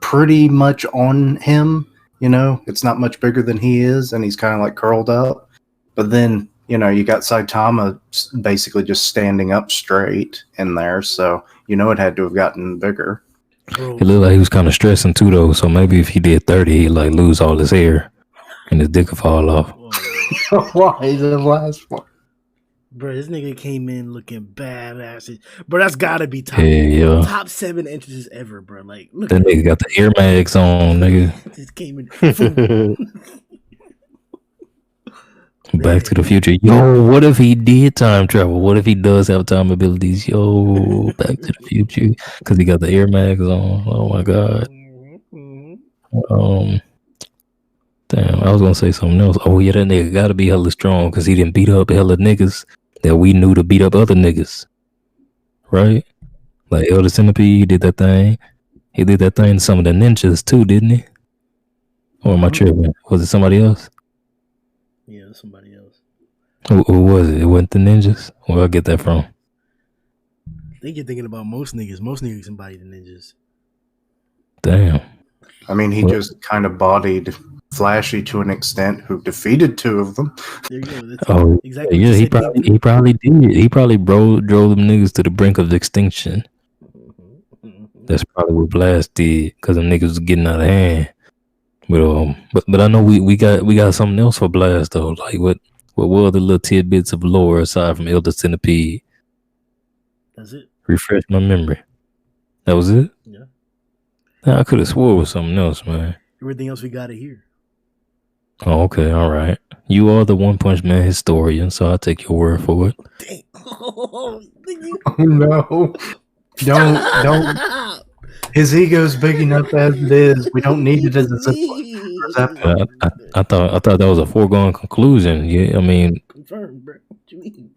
pretty much on him. You know, it's not much bigger than he is, and he's kind of like curled up. But then, you know, you got Saitama basically just standing up straight in there. So, you know, it had to have gotten bigger. It looked like he was kind of stressing too, though. So maybe if he did 30, he'd like lose all his hair and his dick would fall off. Why the last one? Bro, this nigga came in looking badass. Bro, that's gotta be top 7 entrances ever, bro. Like, look that nigga got the Air Max on, nigga. Just came in. Back to the Future. Yo, what if he did time travel? What if he does have time abilities? Yo, Back to the Future. Because he got the Air Max on. Oh my god. Damn, I was gonna say something else. Oh yeah, that nigga gotta be hella strong because he didn't beat up hella niggas that we knew to beat up other niggas. Right? Like Elder Centipede, he did that thing. He did that thing to some of the ninjas too, didn't he? Or am I tripping? Was it somebody else? Yeah, somebody else. Who was it? It wasn't the ninjas? Where I get that from? I think you're thinking about most niggas. Most niggas embody the ninjas. Damn. I mean, he just kind of bodied Flashy to an extent, who defeated 2 of them. There you go. That's Oh, exactly yeah. what He probably did. He probably drove them niggas to the brink of extinction. That's probably what Blast did, because them niggas was getting out of hand. But I know we got something else for Blast though. Like what were the little tidbits of lore aside from Elder Centipede? That's it. Refresh my memory. That was it? Yeah. I could have swore it was something else, man. Everything else we got to hear. Oh, okay, all right. You are the One Punch Man historian, so I'll take your word for it. Dang. Oh, No. Don't. His ego's big enough as it is. We don't need it as a I thought that was a foregone conclusion. Yeah, I mean, confirmed, bro. What you mean?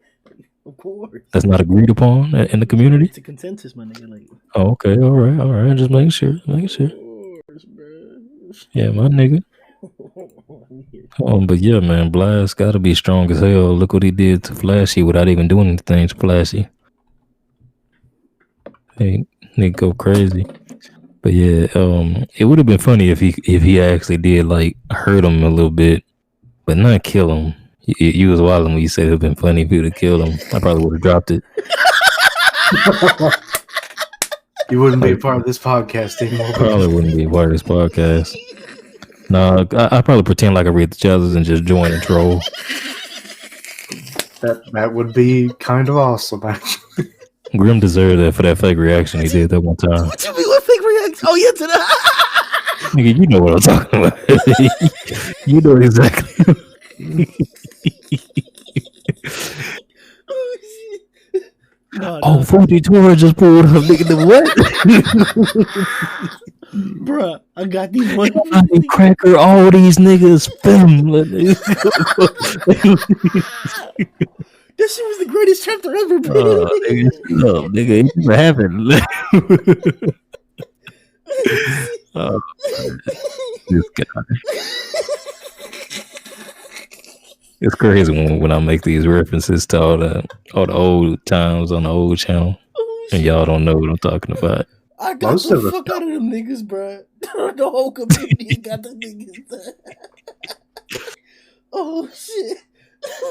Of course. that's not agreed upon in the community. It's a consensus, my nigga. Like, Oh, okay, all right. Just making sure. of course, bro. Yeah, my nigga. But yeah, man, Blast gotta be strong as hell. Look what he did to Flashy without even doing anything to Flashy. Hey, nigga go crazy. But yeah, it would have been funny if he actually did like hurt him a little bit, but not kill him. You was wilding when you said it would have been funny if he would have killed him. I probably would have dropped it. You wouldn't be a part of this podcast anymore. Probably wouldn't be a part of this podcast. No, I probably pretend like I read the chapters and just join and troll. That would be kind of awesome, actually. Grimm deserved that for that fake reaction he did that one time. What you mean? What fake reaction? Oh, yeah, to the. Nigga, you know what I'm talking about. You know exactly. Oh, shit. No, Oh, 42 just pulled up. Nigga, the what? Bruh, I got these one. Fucking cracker, all these niggas film. This shit was the greatest chapter ever, bro. Nigga, it never happened. Oh, this guy. It's crazy when I make these references to all the old times on the old channel, and y'all don't know what I'm talking about. I got Most the of us fuck out of them niggas, bro. The whole community got the niggas. Oh shit!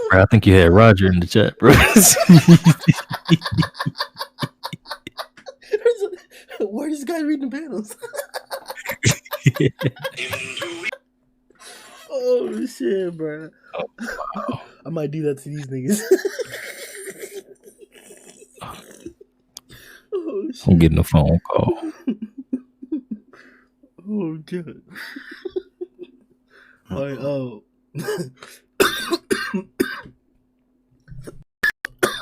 Bro, I think you had Roger in the chat, bro. Where this guy reading the panels? Oh shit, bro! Oh, wow. I might do that to these niggas. Oh shit! I'm getting a phone call. Oh god! Alright, oh.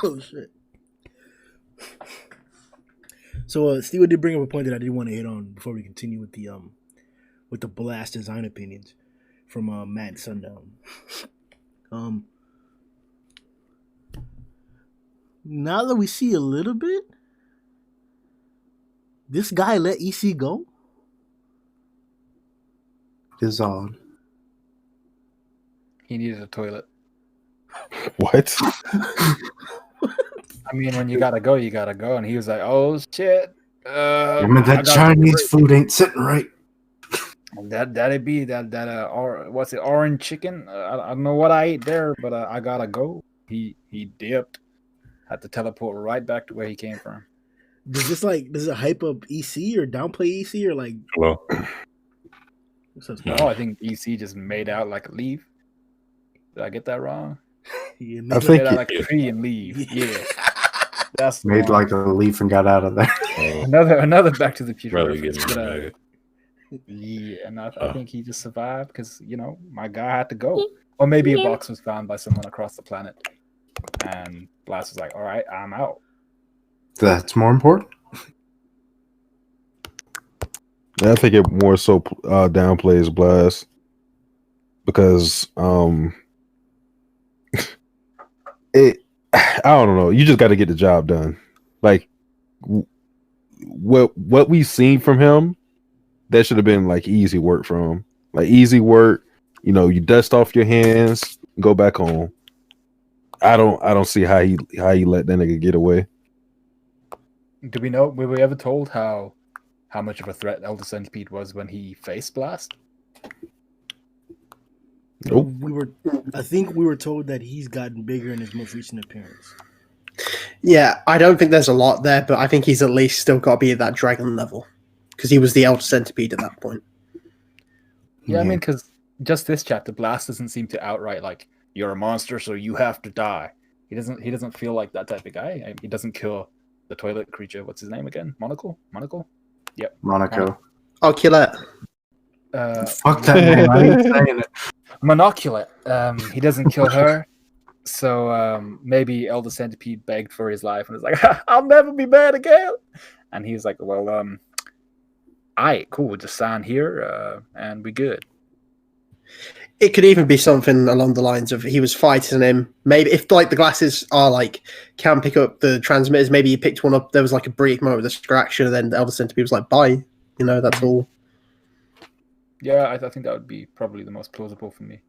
Oh shit! So, Steve did bring up a point that I did want to hit on before we continue with the Blast design opinions from Matt and Sundown. Now that we see a little bit, this guy let EC go. Is odd. He needed a toilet. What? I mean, when you gotta go, you gotta go. And he was like, "Oh shit, I mean, that Chinese food ain't sitting right." That'd be what's it? Orange chicken? I don't know what I ate there, but I gotta go. He dipped. Had to teleport right back to where he came from. Does it hype up EC or downplay EC or like? Hello. No, I think EC just made out like a leaf. Did I get that wrong? Yeah, I think Made out like a tree and leave. Yeah, that's the Made one. like a leaf and got out of there. another Back to the Future. Probably reference, getting but, mad. yeah, and I think he just survived because my guy had to go, or maybe a box was found by someone across the planet, and Blast was like, "All right, I'm out." That's more important. I think it more so downplays Blast because I don't know. You just got to get the job done. Like what we've seen from him, that should have been like easy work from him. Like easy work, you dust off your hands, go back home. I don't see how he let that nigga get away. Do we know? Were we ever told how much of a threat Elder Centipede was when he faced Blast? Nope. I think we were told that he's gotten bigger in his most recent appearance. Yeah, I don't think there's a lot there, but I think he's at least still got to be at that dragon level because he was the Elder Centipede at that point. Yeah, I mean, because just this chapter, Blast doesn't seem to outright like you're a monster, so you have to die. He doesn't feel like that type of guy. He doesn't kill the toilet creature. What's his name again? Monocle? Yep. Monaco. I'll kill it. Fuck that man. I ain't saying it. Monoculate. He doesn't kill her. So maybe Elder Centipede begged for his life and was like, I'll never be bad again. And he was like, well, alright, cool, we'll just sign here and we good. It could even be something along the lines of he was fighting him. Maybe if like the glasses are like can pick up the transmitters, maybe he picked one up. There was like a brief moment of distraction, and then the Elder Centipede was like, "Bye," that's all. Yeah, I think that would be probably the most plausible for me.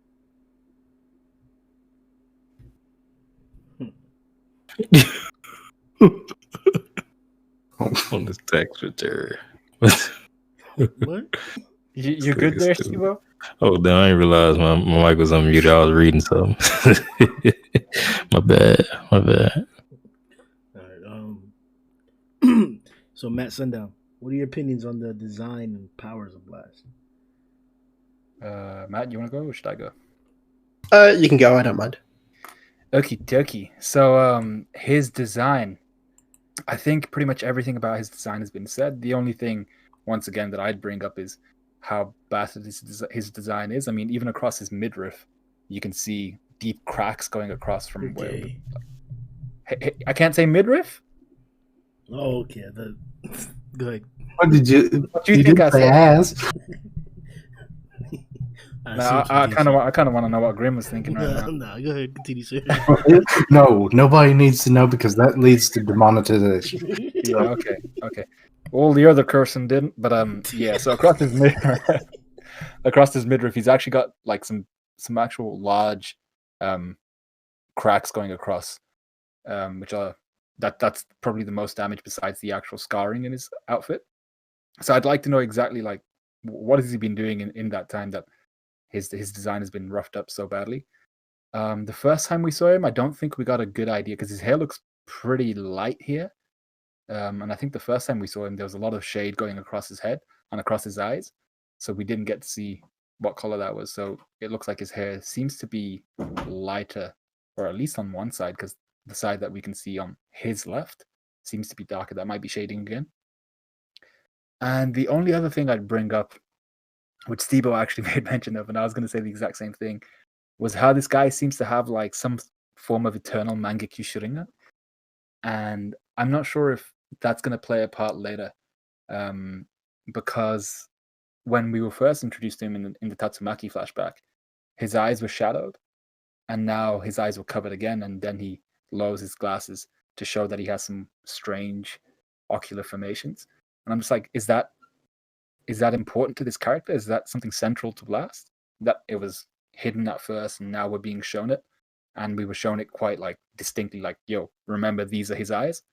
On this text return. What? You good there, Steve-O? Oh, damn, I didn't realize my mic was unmuted. I was reading something. My bad. All right. So Matt Sundown, what are your opinions on the design and powers of Blast? Matt, you want to go or should I go? You can go. I don't mind. Okie dokie. So his design, I think pretty much everything about his design has been said. The only thing, once again, that I'd bring up is how bastard his design is. I mean, even across his midriff, you can see deep cracks going across from where. I can't say midriff? Oh, okay. Go ahead. What did you? What do you think I say said? ass? I kind of want to know what Grimm was thinking right now. No, go ahead. Continue, sir. No, nobody needs to know because that leads to demonetization. Yeah, okay. Well, the other person didn't, but yeah. So across his midriff, he's actually got like some actual large cracks going across, which are that's probably the most damage besides the actual scarring in his outfit. So I'd like to know exactly like what has he been doing in that time that his design has been roughed up so badly. The first time we saw him, I don't think we got a good idea because his hair looks pretty light here. And I think the first time we saw him, there was a lot of shade going across his head and across his eyes. So we didn't get to see what color that was. So it looks like his hair seems to be lighter, or at least on one side, because the side that we can see on his left seems to be darker. That might be shading again. And the only other thing I'd bring up, which Steve-O actually made mention of, and I was going to say the exact same thing, was how this guy seems to have like some form of eternal Mangekyu Sharingan. And I'm not sure if that's going to play a part later, because when we were first introduced to him in the Tatsumaki flashback, his eyes were shadowed, and now his eyes were covered again, and then he lowers his glasses to show that he has some strange ocular formations. And I'm just like, is that important to this character? Is that something central to Blast? That it was hidden at first, and now we're being shown it, and we were shown it quite like distinctly, like, yo, remember these are his eyes.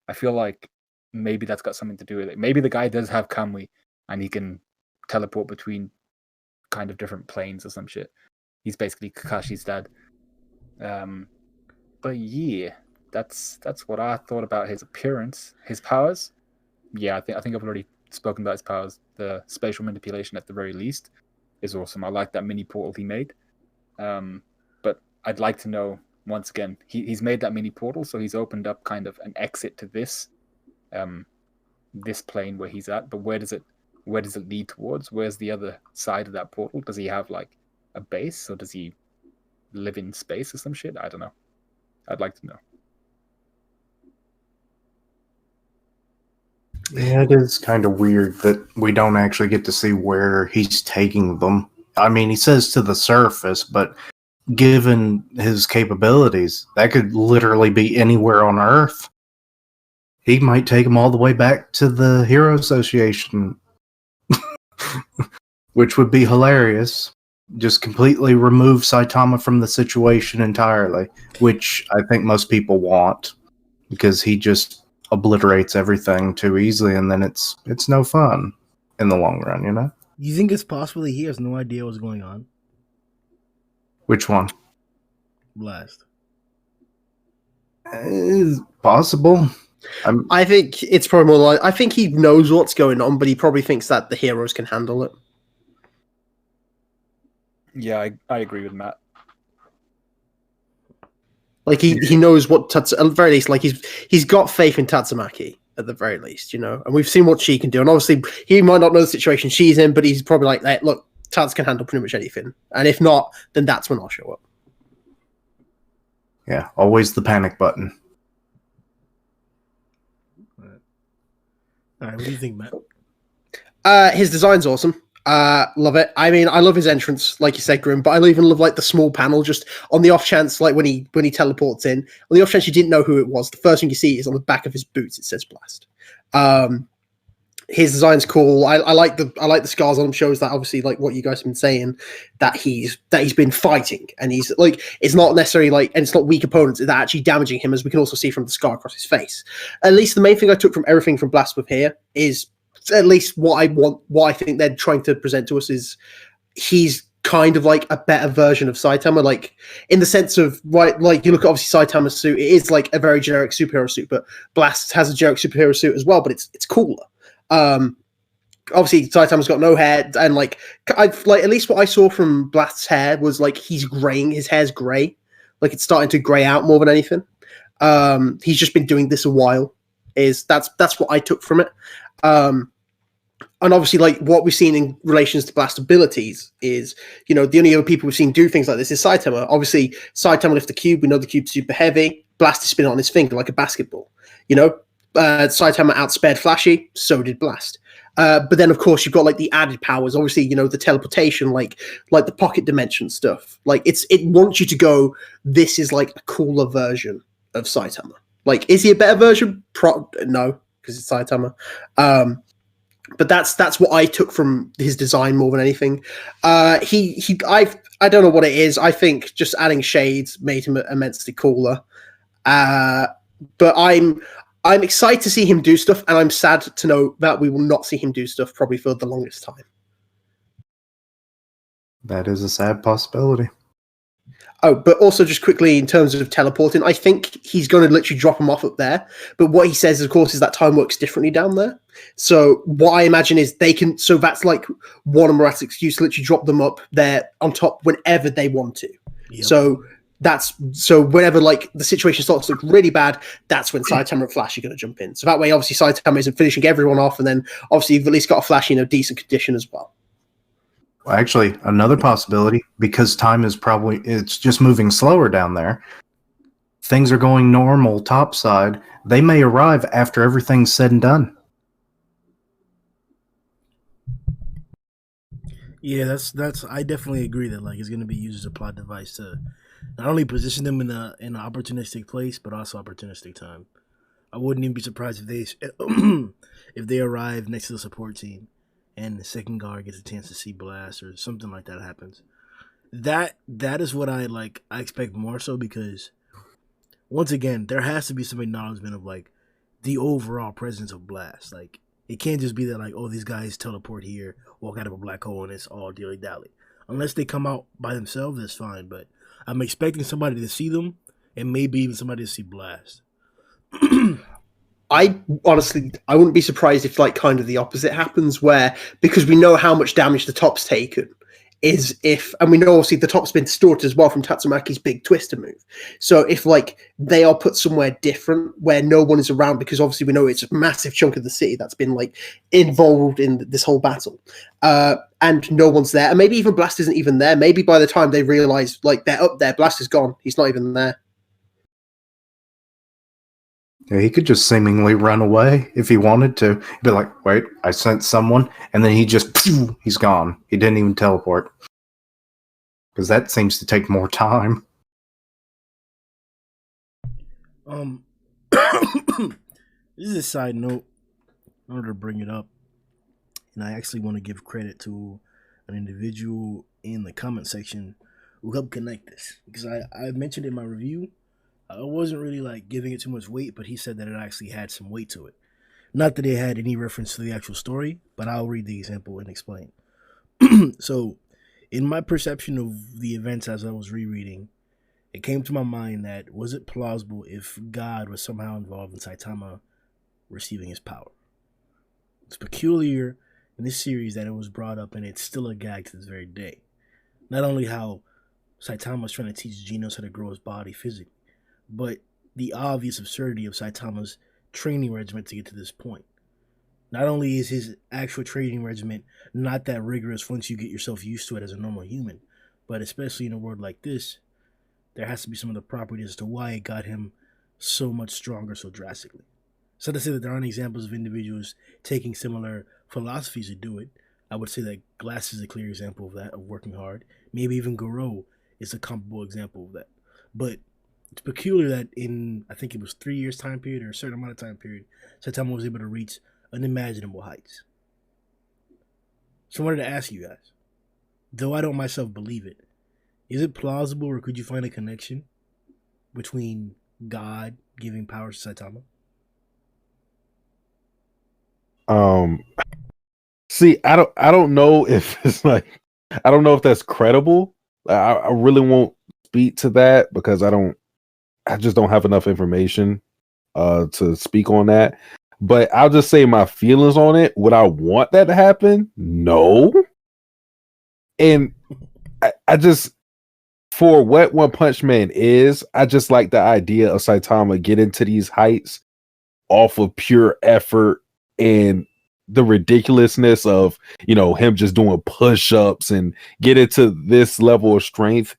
I feel like maybe that's got something to do with it. Maybe the guy does have Kamui, and he can teleport between kind of different planes or some shit. He's basically Kakashi's dad. But yeah, that's what I thought about his appearance. His powers, yeah, I think I've already spoken about his powers. The spatial manipulation, at the very least, is awesome. I like that mini portal he made. But I'd like to know, once again, he's made that mini portal, so he's opened up kind of an exit to this this plane where he's at. But where does it lead towards? Where's the other side of that portal? Does he have like a base, or does he live in space or some shit? I don't know. I'd like to know. Yeah, it is kind of weird that we don't actually get to see where he's taking them. I mean, he says to the surface, but given his capabilities, that could literally be anywhere on Earth. he might take him all the way back to the Hero Association, which would be hilarious. Just completely remove Saitama from the situation entirely, which I think most people want, because he just obliterates everything too easily, and then it's no fun in the long run, you know? You think it's possible that he has no idea what's going on? Which one? Blast. Is possible. I think it's probably more like, I think he knows what's going on, but he probably thinks that the heroes can handle it. Yeah, I agree with Matt. Like he knows what at the very least, like he's got faith in Tatsumaki at the very least, you know. And we've seen what she can do, and obviously he might not know the situation she's in, but he's probably like, hey, look, Tats can handle pretty much anything, and if not, then that's when I'll show up. Yeah, always the panic button. All right, what do you think, Matt? His design's awesome. Love it. I mean, I love his entrance, like you said, Grimm, but I even love like the small panel, just on the off chance, like when he teleports in, on the off chance you didn't know who it was, the first thing you see is on the back of his boots, it says Blast. His design's cool. I like the scars on him, shows that obviously, like what you guys have been saying, that he's been fighting, and he's like, it's not necessarily like, and it's not weak opponents that are actually damaging him, as we can also see from the scar across his face. At least the main thing I took from everything from Blast with here is, at least what I think they're trying to present to us is he's kind of like a better version of Saitama, like in the sense of, right, like you look at obviously Saitama's suit, it is like a very generic superhero suit, but Blast has a generic superhero suit as well, but it's cooler. Obviously Saitama's got no hair, and like I've like, at least what I saw from Blast's hair was like he's graying, his hair's gray, like it's starting to gray out more than anything. He's just been doing this a while, that's what I took from it. And obviously, like what we've seen in relations to Blast abilities is, you know, the only other people we've seen do things like this is Saitama. Obviously, Saitama lifts the cube. We know the cube's super heavy. Blast is spinning on his finger like a basketball. You know, Saitama outspared Flashy. So did Blast. But then, of course, you've got like the added powers. Obviously, you know, the teleportation, like the pocket dimension stuff. Like it wants you to go, this is like a cooler version of Saitama. Like, is he a better version? No, because it's Saitama. But that's what I took from his design more than anything. I don't know what it is. I think just adding shades made him immensely cooler. But I'm excited to see him do stuff, and I'm sad to know that we will not see him do stuff probably for the longest time. That is a sad possibility. Oh, but also just quickly in terms of teleporting, I think he's going to literally drop him off up there. But what he says, of course, is that time works differently down there. So what I imagine is so that's like one Murat's excuse to literally drop them up there on top whenever they want to. Yep. So whenever like the situation starts to look really bad, that's when Saitama and Flash are going to jump in. So that way, obviously, Saitama isn't finishing everyone off, and then obviously you've at least got a Flash in a decent condition as well. Well, actually, another possibility, because time is it's just moving slower down there. Things are going normal topside. They may arrive after everything's said and done. Yeah, that's. I definitely agree that like it's going to be used as a plot device to not only position them in an opportunistic place, but also opportunistic time. I wouldn't even be surprised if they arrive next to the support team, and the second guard gets a chance to see Blast or something like that happens. That is what I like. I expect more so, because once again, there has to be some acknowledgement of like the overall presence of Blast. Like it can't just be that like, oh, these guys teleport here, walk out of a black hole, and it's all dilly dally. Unless they come out by themselves, that's fine. But I'm expecting somebody to see them, and maybe even somebody to see Blast. I honestly, I wouldn't be surprised if like kind of the opposite happens, where, because we know how much damage the top's taken, and we know obviously the top's been distorted as well from Tatsumaki's big twister move. So if like they are put somewhere different where no one is around, because obviously we know it's a massive chunk of the city that's been like involved in this whole battle, and no one's there, and maybe even Blast isn't even there. Maybe by the time they realize like they're up there, Blast is gone. He's not even there. Yeah, he could just seemingly run away if he wanted to. He'd be like, wait, I sent someone, and then he's gone. He didn't even teleport. Because that seems to take more time. This is a side note in order to bring it up. And I actually want to give credit to an individual in the comment section who helped connect this. Because I mentioned in my review, I wasn't really like giving it too much weight, but he said that it actually had some weight to it. Not that it had any reference to the actual story, but I'll read the example and explain. So, in my perception of the events as I was rereading, it came to my mind that was it plausible if God was somehow involved in Saitama receiving his power? It's peculiar in this series that it was brought up, and it's still a gag to this very day. Not only how Saitama's trying to teach Genos how to grow his body physically, but the obvious absurdity of Saitama's training regimen to get to this point. Not only is his actual training regimen not that rigorous once you get yourself used to it as a normal human, but especially in a world like this, there has to be some of the properties as to why it got him so much stronger so drastically. So to say that there aren't examples of individuals taking similar philosophies to do it, I would say that Glass is a clear example of that, of working hard. Maybe even Goro is a comparable example of that. But it's peculiar that in, I think it was 3 years time period or a certain amount of time period, Saitama was able to reach unimaginable heights. So I wanted to ask you guys, though I don't myself believe it, is it plausible or could you find a connection between God giving powers to Saitama? See, I don't know if it's like, I don't know if that's credible. I really won't speak to that because I just don't have enough information to speak on that. But I'll just say my feelings on it. Would I want that to happen? No. And I just, for what One Punch Man is, I just like the idea of Saitama getting to these heights off of pure effort and the ridiculousness of, you know, him just doing push-ups and get into this level of strength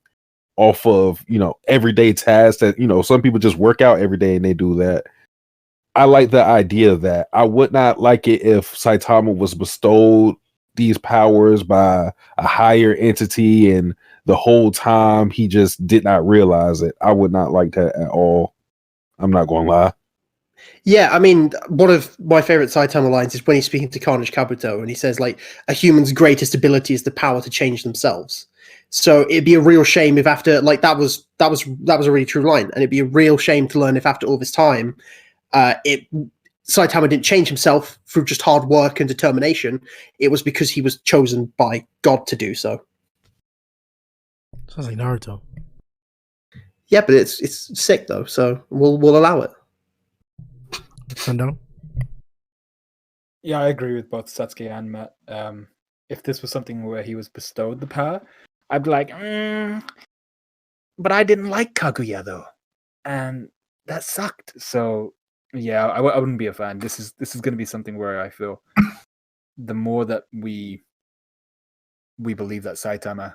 off of, you know, everyday tasks that, you know, some people just work out every day and they do that. I like the idea of that. I would not like it if Saitama was bestowed these powers by a higher entity and the whole time he just did not realize it. I would not like that at all. I'm not going to lie. Yeah, I mean, one of my favorite Saitama lines is when he's speaking to Carnage Kabuto, and he says, like, a human's greatest ability is the power to change themselves. So it'd be a real shame if after, like, that was a really true line, and it'd be a real shame to learn if after all this time, Saitama didn't change himself through just hard work and determination. It was because he was chosen by God to do so. Sounds like Naruto. Yeah, but it's sick though, so we'll allow it. Sundown? Yeah, I agree with both Satsuki and Matt. If this was something where he was bestowed the power, I'd be like, but I didn't like Kaguya though, and that sucked. So yeah, I wouldn't be a fan. This is going to be something where I feel the more that we believe that Saitama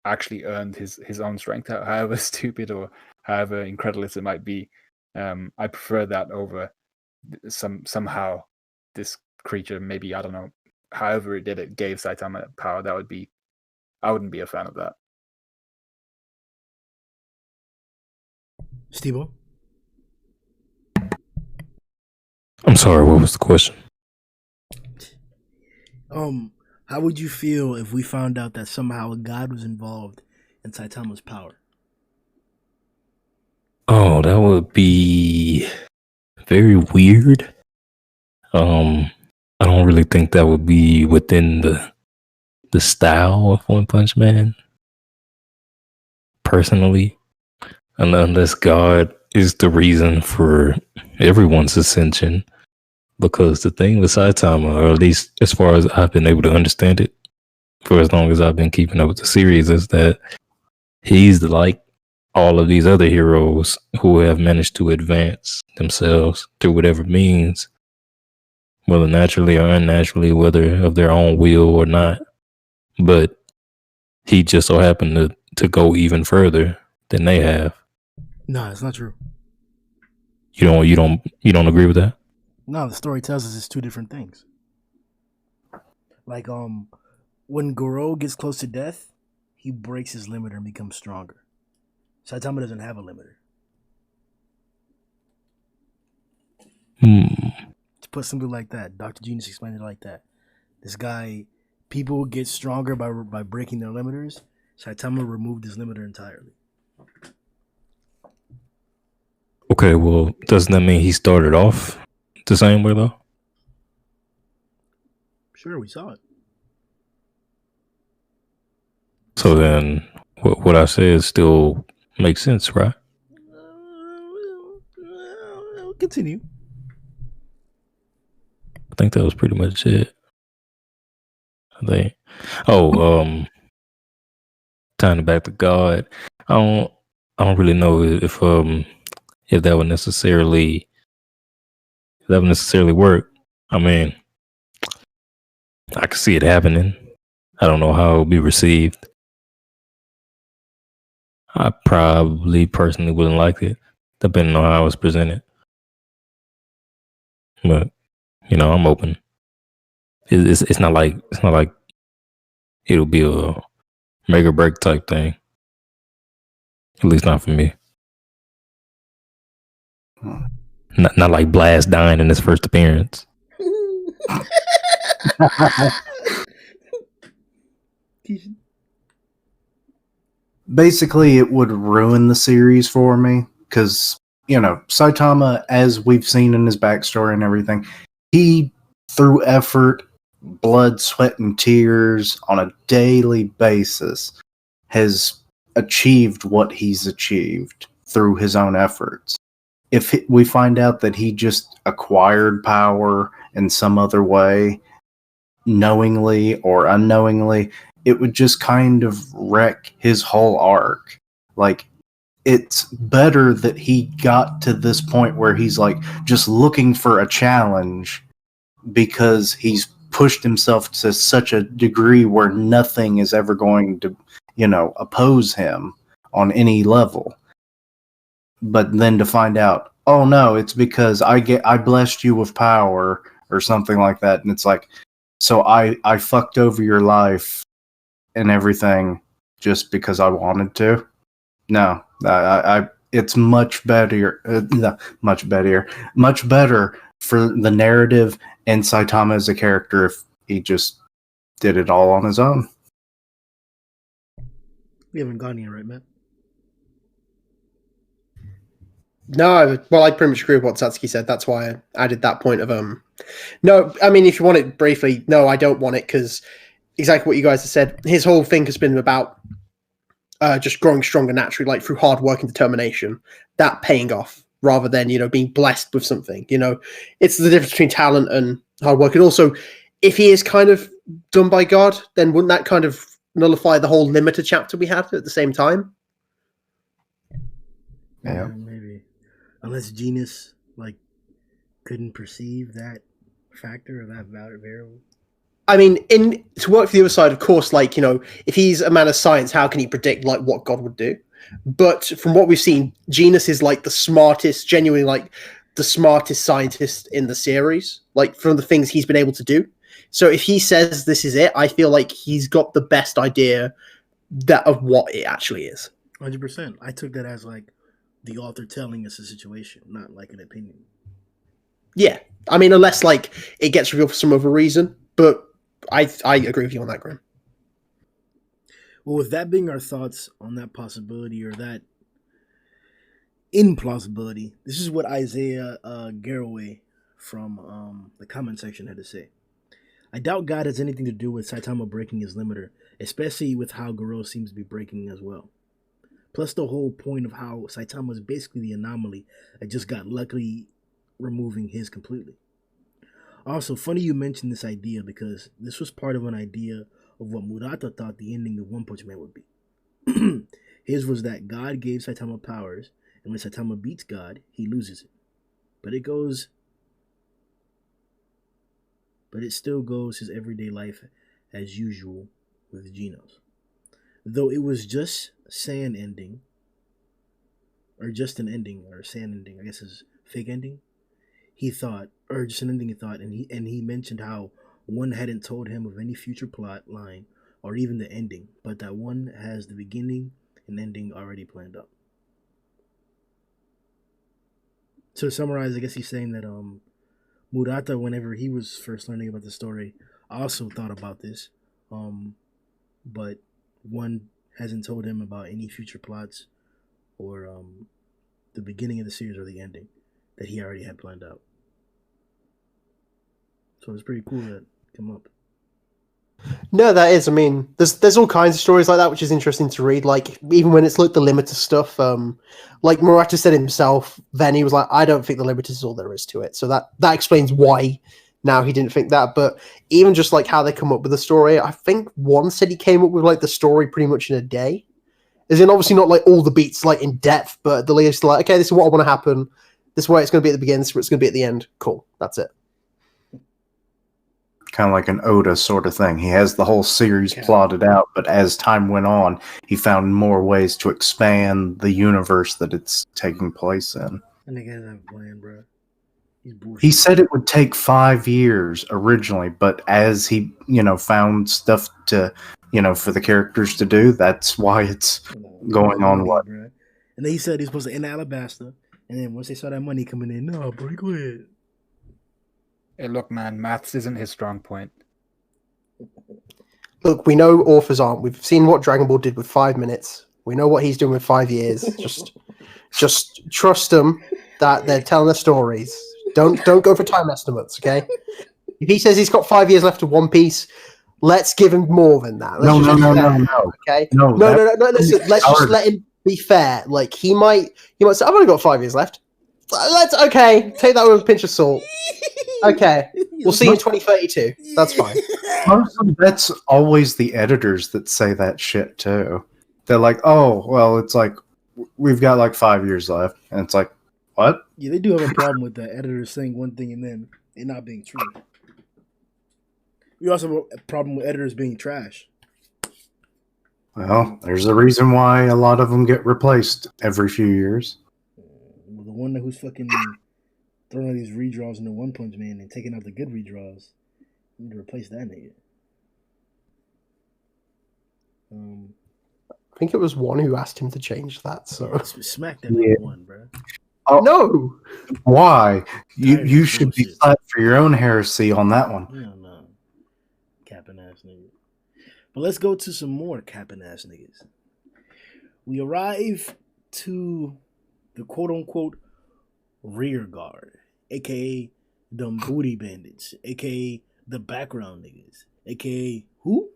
actually earned his own strength, however stupid or however incredulous it might be, I prefer that over somehow this creature, maybe, I don't know, however it did it, gave Saitama power. That would be, I wouldn't be a fan of that. Steve-O? I'm sorry, what was the question? How would you feel if we found out that somehow God was involved in Saitama's power? Oh, that would be very weird. I don't really think that would be within the style of One Punch Man. Personally, unless God is the reason for everyone's ascension. Because the thing with Saitama, or at least as far as I've been able to understand it, for as long as I've been keeping up with the series, is that he's like all of these other heroes who have managed to advance themselves through whatever means, whether naturally or unnaturally, whether of their own will or not. But he just so happened to go even further than they have. No, it's not true. You don't agree with that? No, the story tells us it's two different things. Like, when Goro gets close to death, he breaks his limiter and becomes stronger. Saitama doesn't have a limiter. put something like that. Dr. Genius explained it like that. This guy, people get stronger by breaking their limiters. Saitama removed his limiter entirely. Okay, well, doesn't that mean he started off the same way though? Sure, we saw it. So then, what I said still makes sense, right? Continue. I think that was pretty much it. I think. Oh, tying it back to God. I don't really know if that would necessarily work. I mean, I could see it happening. I don't know how it would be received. I probably personally wouldn't like it, depending on how it's presented. But I'm open. It's not like it'll be a make or break type thing. At least not for me. Not like Blast dying in his first appearance. Basically, it would ruin the series for me because, Saitama, as we've seen in his backstory and everything, he, through effort, blood, sweat, and tears on a daily basis, has achieved what he's achieved through his own efforts. If we find out that he just acquired power in some other way, knowingly or unknowingly, it would just kind of wreck his whole arc. Like, it's better that he got to this point where he's like just looking for a challenge because he's pushed himself to such a degree where nothing is ever going to, oppose him on any level. But then to find out, oh no, it's because I blessed you with power or something like that, and it's like, so I fucked over your life and everything just because I wanted to. No, it's much better, much better for the narrative and Saitama as a character if he just did it all on his own. We haven't gone yet, right, Matt? No, well, I pretty much agree with what Satsuki said. That's why I added that point of No, I mean, if you want it briefly, no, I don't want it because exactly what you guys have said. His whole thing has been about just growing stronger naturally, like through hard work and determination, that paying off rather than being blessed with something. It's the difference between talent and hard work. And also, if he is kind of done by God, then wouldn't that kind of nullify the whole limiter chapter we had at the same time? Yeah, maybe. Unless Genius couldn't perceive that factor or that variable. I mean, to work for the other side, of course, if he's a man of science, how can he predict what God would do? But from what we've seen, Genius is the smartest, genuinely the smartest scientist in the series, from the things he's been able to do. So if he says this is it, I feel like he's got the best idea of what it actually is. 100%. I took that as the author telling us a situation, not an opinion. Yeah, I mean, unless it gets revealed for some other reason, but I agree with you on that, Grimm. Well, with that being our thoughts on that possibility or that implausibility, this is what Isaiah Garraway from the comment section had to say. I doubt God has anything to do with Saitama breaking his limiter, especially with how Goro seems to be breaking as well. Plus the whole point of how Saitama is basically the anomaly that just got luckily removing his completely. Also, funny you mentioned this idea because this was part of an idea of what Murata thought the ending of One Punch Man would be. His was that God gave Saitama powers, and when Saitama beats God, he loses it. But it still goes his everyday life as usual with Genos. Though it was just sand ending, or just an ending, or sand ending, I guess his fake ending, he thought, or just an ending he thought, and he mentioned how one hadn't told him of any future plot line or even the ending, but that one has the beginning and ending already planned out. So to summarize, I guess he's saying that Murata, whenever he was first learning about the story, also thought about this, but one hasn't told him about any future plots or the beginning of the series or the ending that he already had planned out. So it's pretty cool that come up. No, that is. I mean, there's all kinds of stories like that, which is interesting to read. Like even when it's like the Limited stuff, like Murata said himself, then he was like, I don't think the Limited is all there is to it. So that explains why now he didn't think that. But even just like how they come up with the story, I think one said he came up with like the story pretty much in a day. As in, obviously not like all the beats like in depth, but the least like, okay, this is what I want to happen. This is where it's going to be at the beginning. This is where it's going to be at the end. Cool, that's it. Kind of like an Oda sort of thing. He has the whole series plotted out, but as time went on, he found more ways to expand the universe that it's taking place in. I think I have a plan, bro. He said it would take 5 years originally, but as he, found stuff to, for the characters to do, that's why it's going on. What? Bro. And then he said he's supposed to end Alabasta, and then once they saw that money coming in, no, bro, go ahead. Hey, look, man, maths isn't his strong point. Look, we know authors aren't. We've seen what Dragon Ball did with 5 minutes. We know what he's doing with 5 years. Just trust them that they're telling their stories. Don't go for time estimates, okay? If he says he's got 5 years left of One Piece, let's give him more than that. No. Okay? No. Listen, let's just let him be fair. Like he might say, I've only got 5 years left. Take that with a pinch of salt. Okay, we'll see you in 2032. That's fine. That's always the editors that say that shit too. They're like, oh, well, it's like we've got like 5 years left, and it's like, what? Yeah, they do have a problem with that. Editors saying one thing and then it not being true. We also have a problem with editors being trash. Well, there's a reason why a lot of them get replaced every few years. Well, the one who's fucking throwing all these redraws into One Punch Man and taking out the good redraws, we need to replace that nigga. I think it was one who asked him to change that. So smack that nigga one, bro. Oh, no. Why? You should be slapped for your own heresy on that one. No. Capping ass nigga. But let's go to some more capping ass niggas. We arrive to the quote unquote rear guard, aka the booty bandits, aka the background niggas, aka who?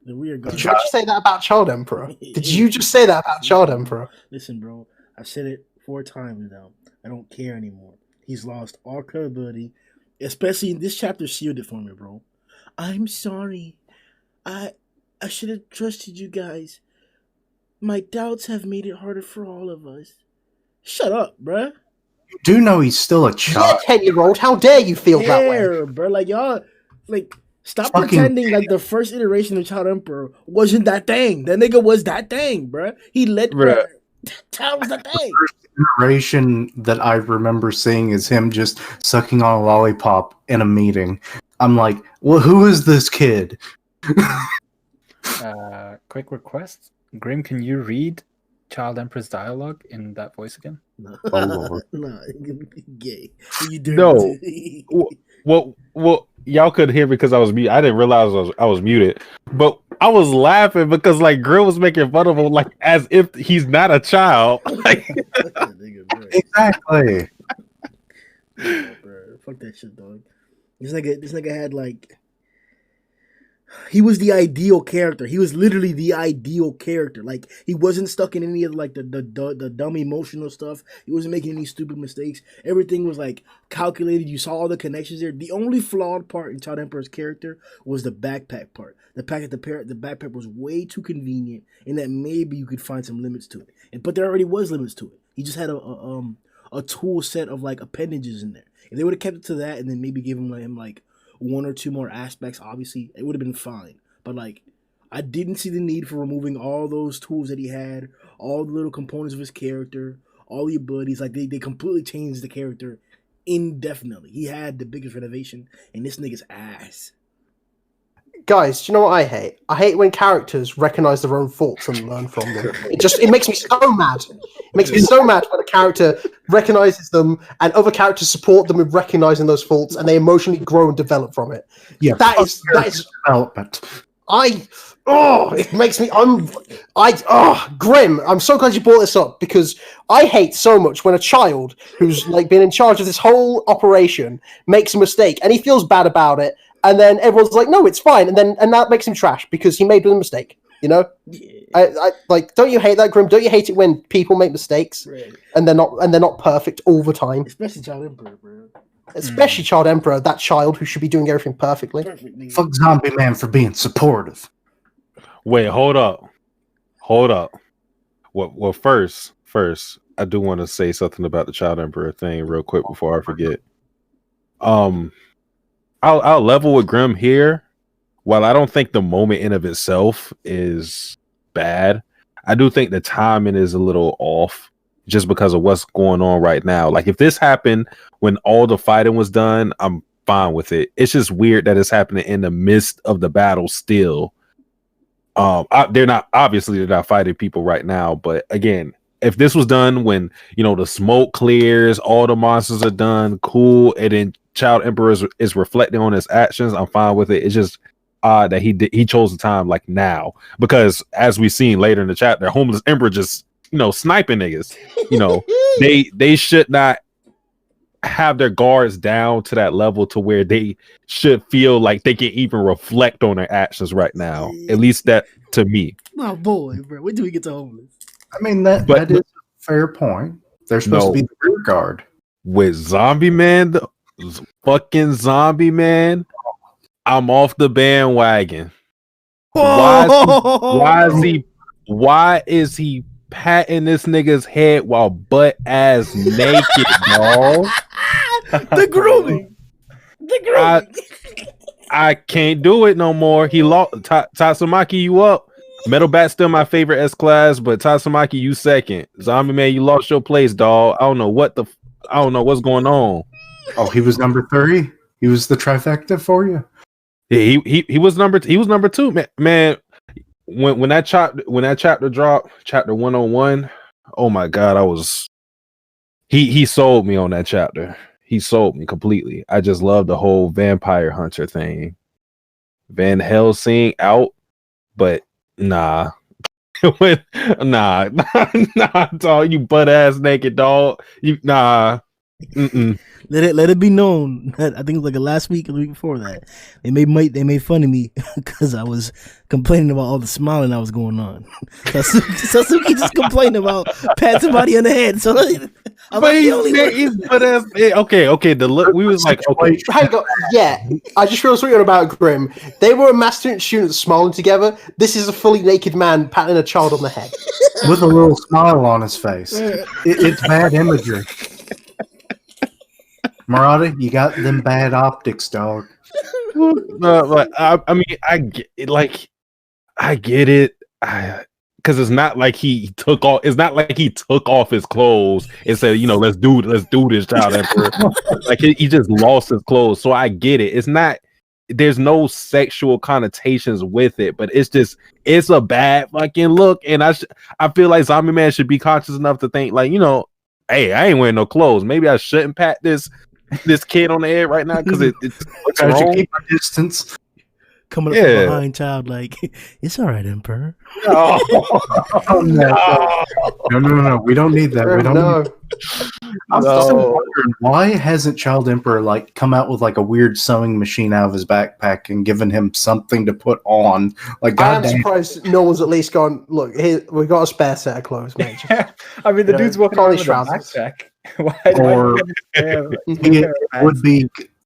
The rear guard. Did you just say that about Child Emperor? Did you just say that about Child Emperor? Listen, bro, I've said it 4 times now. I don't care anymore. He's lost all credibility, especially in this chapter. Sealed it for me, bro. I'm sorry. I should have trusted you guys. My doubts have made it harder for all of us. Shut up, bruh. You do know he's still a child. Yeah, 10-year-old. How dare you feel that way? Bro. Like, y'all, like, stop pretending like the first iteration of Child Emperor wasn't that thing. That nigga was that thing, bruh. He led, bruh. Child was that thing. The first iteration that I remember seeing is him just sucking on a lollipop in a meeting. I'm like, well, who is this kid? Quick request. Grimm, can you read Child Emperor's dialogue in that voice again? No. Oh, Lord. No, gay. You do No. Well, y'all could hear because I was muted. I didn't realize I was muted, but I was laughing because like Grimm was making fun of him like as if he's not a child. Like, exactly. Yeah, bro. Fuck that shit, dog. This nigga had like. He was the ideal character. He was literally the ideal character. Like, he wasn't stuck in any of like the dumb emotional stuff. He wasn't making any stupid mistakes. Everything was like calculated. You saw all the connections there. The only flawed part in Child Emperor's character was the backpack part. The backpack was way too convenient, and that maybe you could find some limits to it. But there already was limits to it. He just had a tool set of like appendages in there. If they would have kept it to that, and then maybe give him like 1 or 2 more aspects, obviously it would have been fine. But like, I didn't see the need for removing all those tools that he had, all the little components of his character, all the abilities. Like, they completely changed the character indefinitely. He had the biggest renovation, and this nigga's ass. Guys, do you know what I hate? I hate when characters recognize their own faults and learn from them. It makes me so mad. It makes me so mad when a character recognizes them, and other characters support them with recognizing those faults, and they emotionally grow and develop from it. Yeah, That is development. it makes me Grimm. I'm so glad you brought this up because I hate so much when a child who's like been in charge of this whole operation makes a mistake and he feels bad about it, and then everyone's like, "No, it's fine," and that makes him trash because he made a mistake. You know, I like. Don't you hate that, Grimm? Don't you hate it when people make mistakes and they're not perfect all the time? Especially Child Emperor, bro. Especially Child Emperor, that child who should be doing everything perfectly. Fuck Zombie Man for being supportive. Wait, hold up. Well, first, I do want to say something about the Child Emperor thing real quick before I forget. I'll level with Grimm here. While I don't think the moment in of itself is bad, I do think the timing is a little off just because of what's going on right now. Like if this happened when all the fighting was done, I'm fine with it. It's just weird that it's happening in the midst of the battle still. They're not fighting people right now, but again, if this was done when the smoke clears, all the monsters are done, cool, and then Child Emperor is reflecting on his actions, I'm fine with it. It's just odd that he chose the time like now, because as we seen later in the chapter, Homeless Emperor just sniping niggas. They should not have their guards down to that level to where they should feel like they can even reflect on their actions right now. At least that to me. My boy, bro. When do we get to Homeless? I mean, that is a fair point. They're supposed to be the rear guard. With Zombie Man, the fucking Zombie Man, I'm off the bandwagon. Why is he patting this nigga's head while butt ass naked, dog? The grooming. I can't do it no more. He lost. Tatsumaki, you up? Metal Bat still my favorite S class, but Tatsumaki, you second. Zombie Man, you lost your place, dog. I don't know what's going on. Oh, he was number 3. He was the trifecta for you. Yeah, he was number 2, man. When that chapter dropped, chapter 101. Oh my god, he sold me on that chapter. He sold me completely. I just love the whole vampire hunter thing. Van Helsing out, but nah. nah, dog. You butt ass naked dog. Nah. Let it be known that I think it was like last week or the week before that they made fun of me because I was complaining about all the smiling that was going on. Satsuki just complained about patting somebody on the head. So okay. We was like, okay. Hang on. Yeah, I just realized something about Grimm. They were a master and student smiling together. This is a fully naked man patting a child on the head with a little smile on his face. It's bad imagery. Murata, you got them bad optics, dog. I mean, I get it. Because it's not like he took off. It's not like he took off his clothes and said, let's do this, Child Emperor. Like he just lost his clothes. So I get it. It's not. There's no sexual connotations with it, but it's a bad fucking look. And I feel like Zombie Man should be conscious enough to think like, hey, I ain't wearing no clothes. Maybe I shouldn't pat this kid on the head right now because it's wrong. Keep my distance. Coming up from behind child, like it's all right, Emperor. No. No. We don't need that. We don't. Need... I'm still wondering why hasn't Child Emperor like come out with like a weird sewing machine out of his backpack and given him something to put on? Like, I'm surprised no one's at least gone. Look, here we got a spare set of clothes, man. I mean, the dude's walking around with a backpack.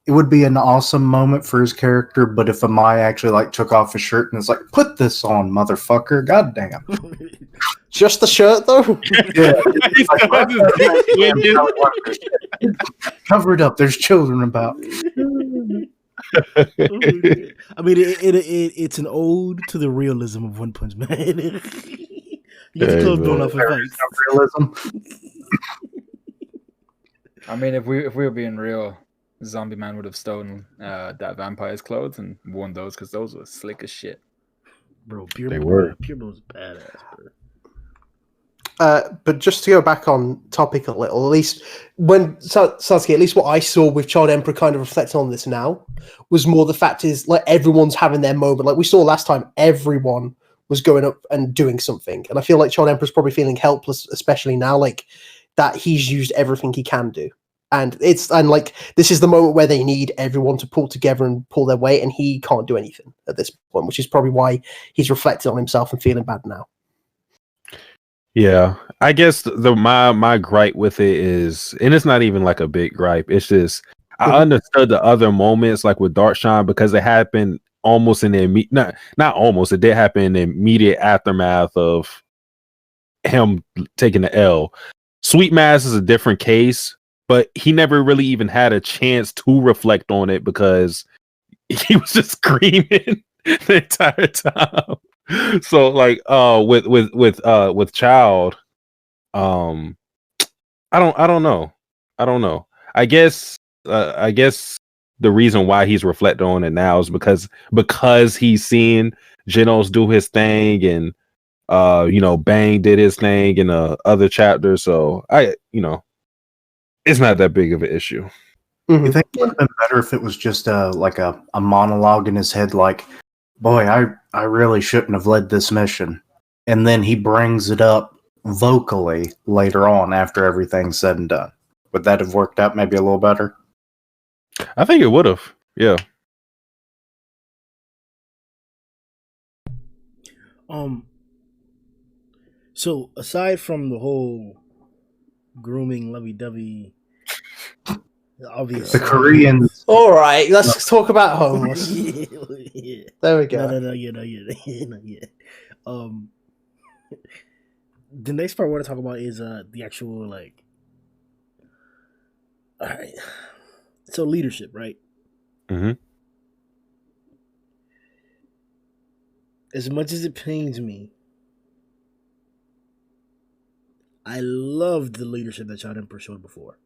It would be an awesome moment for his character, but if Amaya actually like took off his shirt and it's like, put this on, motherfucker, goddamn. Just the shirt though? Yeah. Cover it up, there's children about. I mean, it's an ode to the realism of One Punch Man. You get the clothes blown off in fights. Realism. I mean, if we were being real, Zombie Man would have stolen that vampire's clothes and worn those because those were slick as shit. Bro, they were. Pure was badass, bro. But just to go back on topic a little, at least when Satsuki, at least what I saw with Child Emperor kind of reflecting on this now was more the fact is like everyone's having their moment. Like we saw last time, everyone was going up and doing something, and I feel like Child Emperor's probably feeling helpless, especially now, like that he's used everything he can do. And like this is the moment where they need everyone to pull together and pull their weight, and he can't do anything at this point, which is probably why he's reflecting on himself and feeling bad now. Yeah, I guess my gripe with it is, and it's not even like a big gripe. It's just I understood the other moments, like with Darkshine, because it happened almost in the not almost. It did happen in the immediate aftermath of him taking the L. Sweet Mass is a different case, but he never really even had a chance to reflect on it because he was just screaming the entire time. So like with Child, I don't know. I guess the reason why he's reflecting on it now is because he's seeing Genos do his thing, and Bang did his thing in the other chapter. So it's not that big of an issue. You think it would have been better if it was just like a monologue in his head, like, boy, I really shouldn't have led this mission. And then he brings it up vocally later on after everything's said and done. Would that have worked out maybe a little better? I think it would have. Yeah. So aside from the whole grooming, lovey-dovey, obvious, The Koreans. All right, let's talk about homeless. yeah. There we go. No, not yet. The next part I want to talk about is the actual like. All right, so leadership, right? Mm-hmm. As much as it pains me, I loved the leadership that Child Emperor showed before.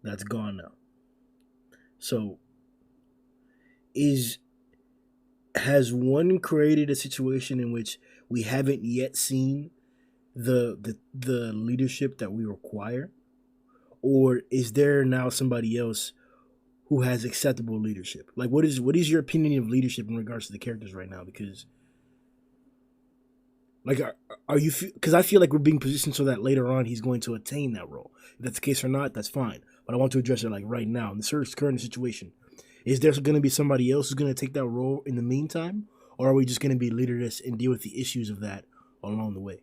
That's gone now. So, has one created a situation in which we haven't yet seen the leadership that we require, or is there now somebody else who has acceptable leadership? Like, what is your opinion of leadership in regards to the characters right now? Because, like, are you? Because I feel like we're being positioned so that later on he's going to attain that role. If that's the case or not, that's fine. But I want to address it like right now in the current situation. Is there going to be somebody else who's going to take that role in the meantime, or are we just going to be leaderless and deal with the issues of that along the way?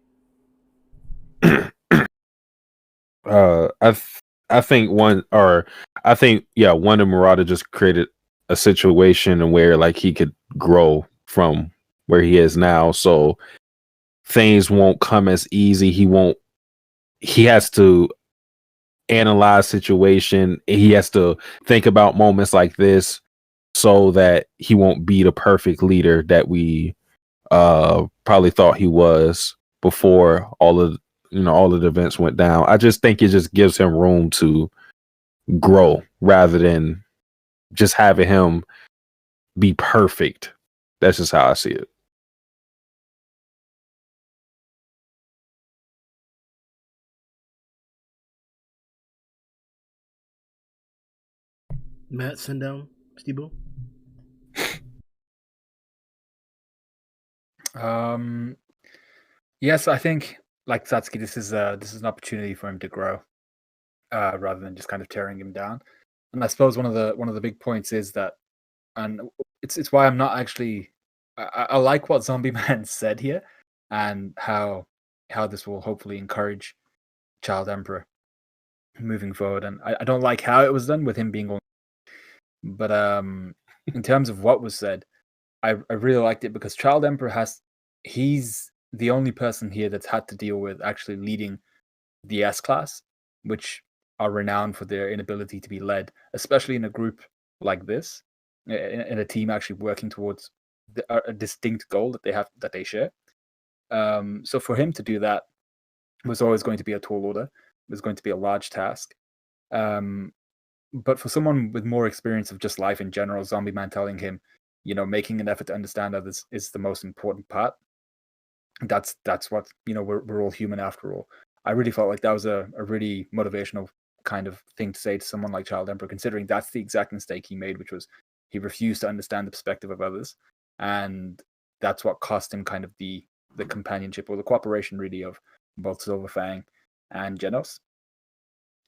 I think one of Murata just created a situation where like he could grow from where he is now, so things won't come as easy. He has to analyze situation. He has to think about moments like this so that he won't be the perfect leader that we probably thought he was before all of the events went down. I just think it just gives him room to grow rather than just having him be perfect. That's just how I see it. Matt, Sundown, Steve-O? Yes, I think like Satsuki, this is an opportunity for him to grow, rather than just kind of tearing him down. And I suppose one of the big points is that, and it's why I'm not actually. I like what Zombie Man said here, and how this will hopefully encourage Child Emperor moving forward. And I don't like how it was done with him being on. But in terms of what was said, I really liked it because Child Emperor he's the only person here that's had to deal with actually leading the S class, which are renowned for their inability to be led, especially in a group like this, in a team actually working towards a distinct goal that they share. So for him to do that was always going to be a tall order. It was going to be a large task. But for someone with more experience of just life in general, Zombie Man telling him, making an effort to understand others is the most important part. That's what, we're all human after all. I really felt like that was a really motivational kind of thing to say to someone like Child Emperor, considering that's the exact mistake he made, which was he refused to understand the perspective of others, and that's what cost him kind of the companionship or the cooperation really of both Silverfang and Genos.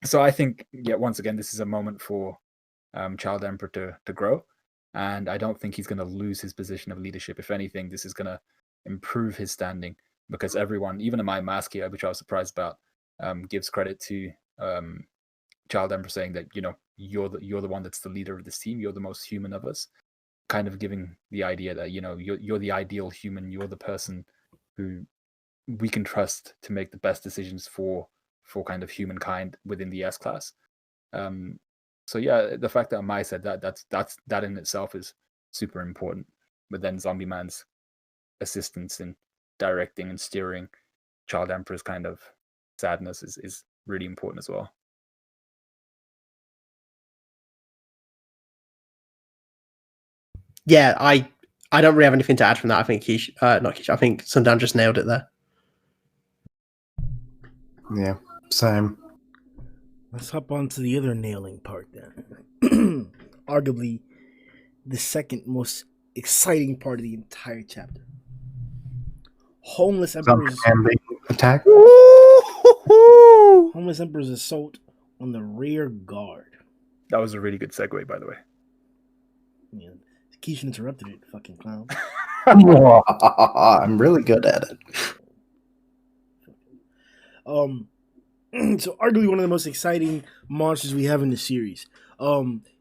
So I think, yeah, once again, this is a moment for Child Emperor to grow, and I don't think he's going to lose his position of leadership. If anything, this is going to improve his standing, because everyone, even in my mask here, which I was surprised about, gives credit to Child Emperor saying that, you know, you're the one that's the leader of this team. You're the most human of us, kind of giving the idea that, you know, you're the ideal human. You're the person who we can trust to make the best decisions for kind of humankind within the S class. So yeah, the fact that Mai said that in itself is super important. But then Zombie Man's assistance in directing and steering Child Emperor's kind of sadness is really important as well. Yeah, I don't really have anything to add from that. I think I think Sundown just nailed it there. Yeah, same. Let's hop on to the other nailing part then. Arguably the second most exciting part of the entire chapter. Homeless Emperor's Attack. Homeless Emperor's assault on the rear guard. That was a really good segue, by the way. Yeah, Kishin interrupted it, fucking clown. I'm really good at it. So arguably one of the most exciting monsters we have in the series.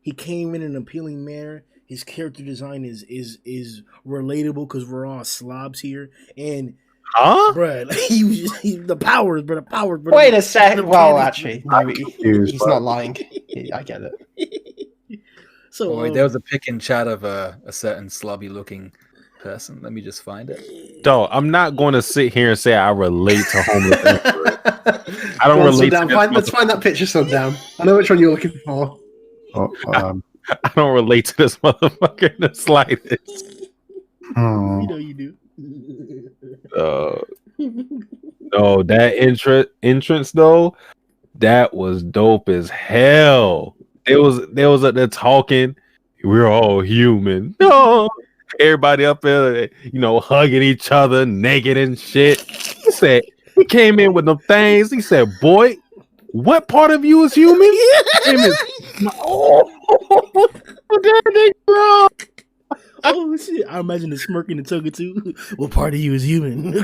He came in an appealing manner. His character design is relatable because we're all slobs here, and bruh, the powers, but the powers. Wait a second. Well, actually, no, he's not lying. I get it. So there was a pic in chat of a certain slobby looking person. Let me just find it. Dog, I'm not going to sit here and say I relate to homeless Emperor. I don't relate to let's find that picture, Sundown. I know which one you're looking for. I don't relate to this motherfucker in the slightest. You know you do. No, that entrance though, that was dope as hell. They was up there talking. We're all human. No, everybody up there, you know, hugging each other, naked and shit. He came in with them things. He said, "Boy, what part of you is human?" Oh shit! I imagine the smirking and toga too. What part of you is human?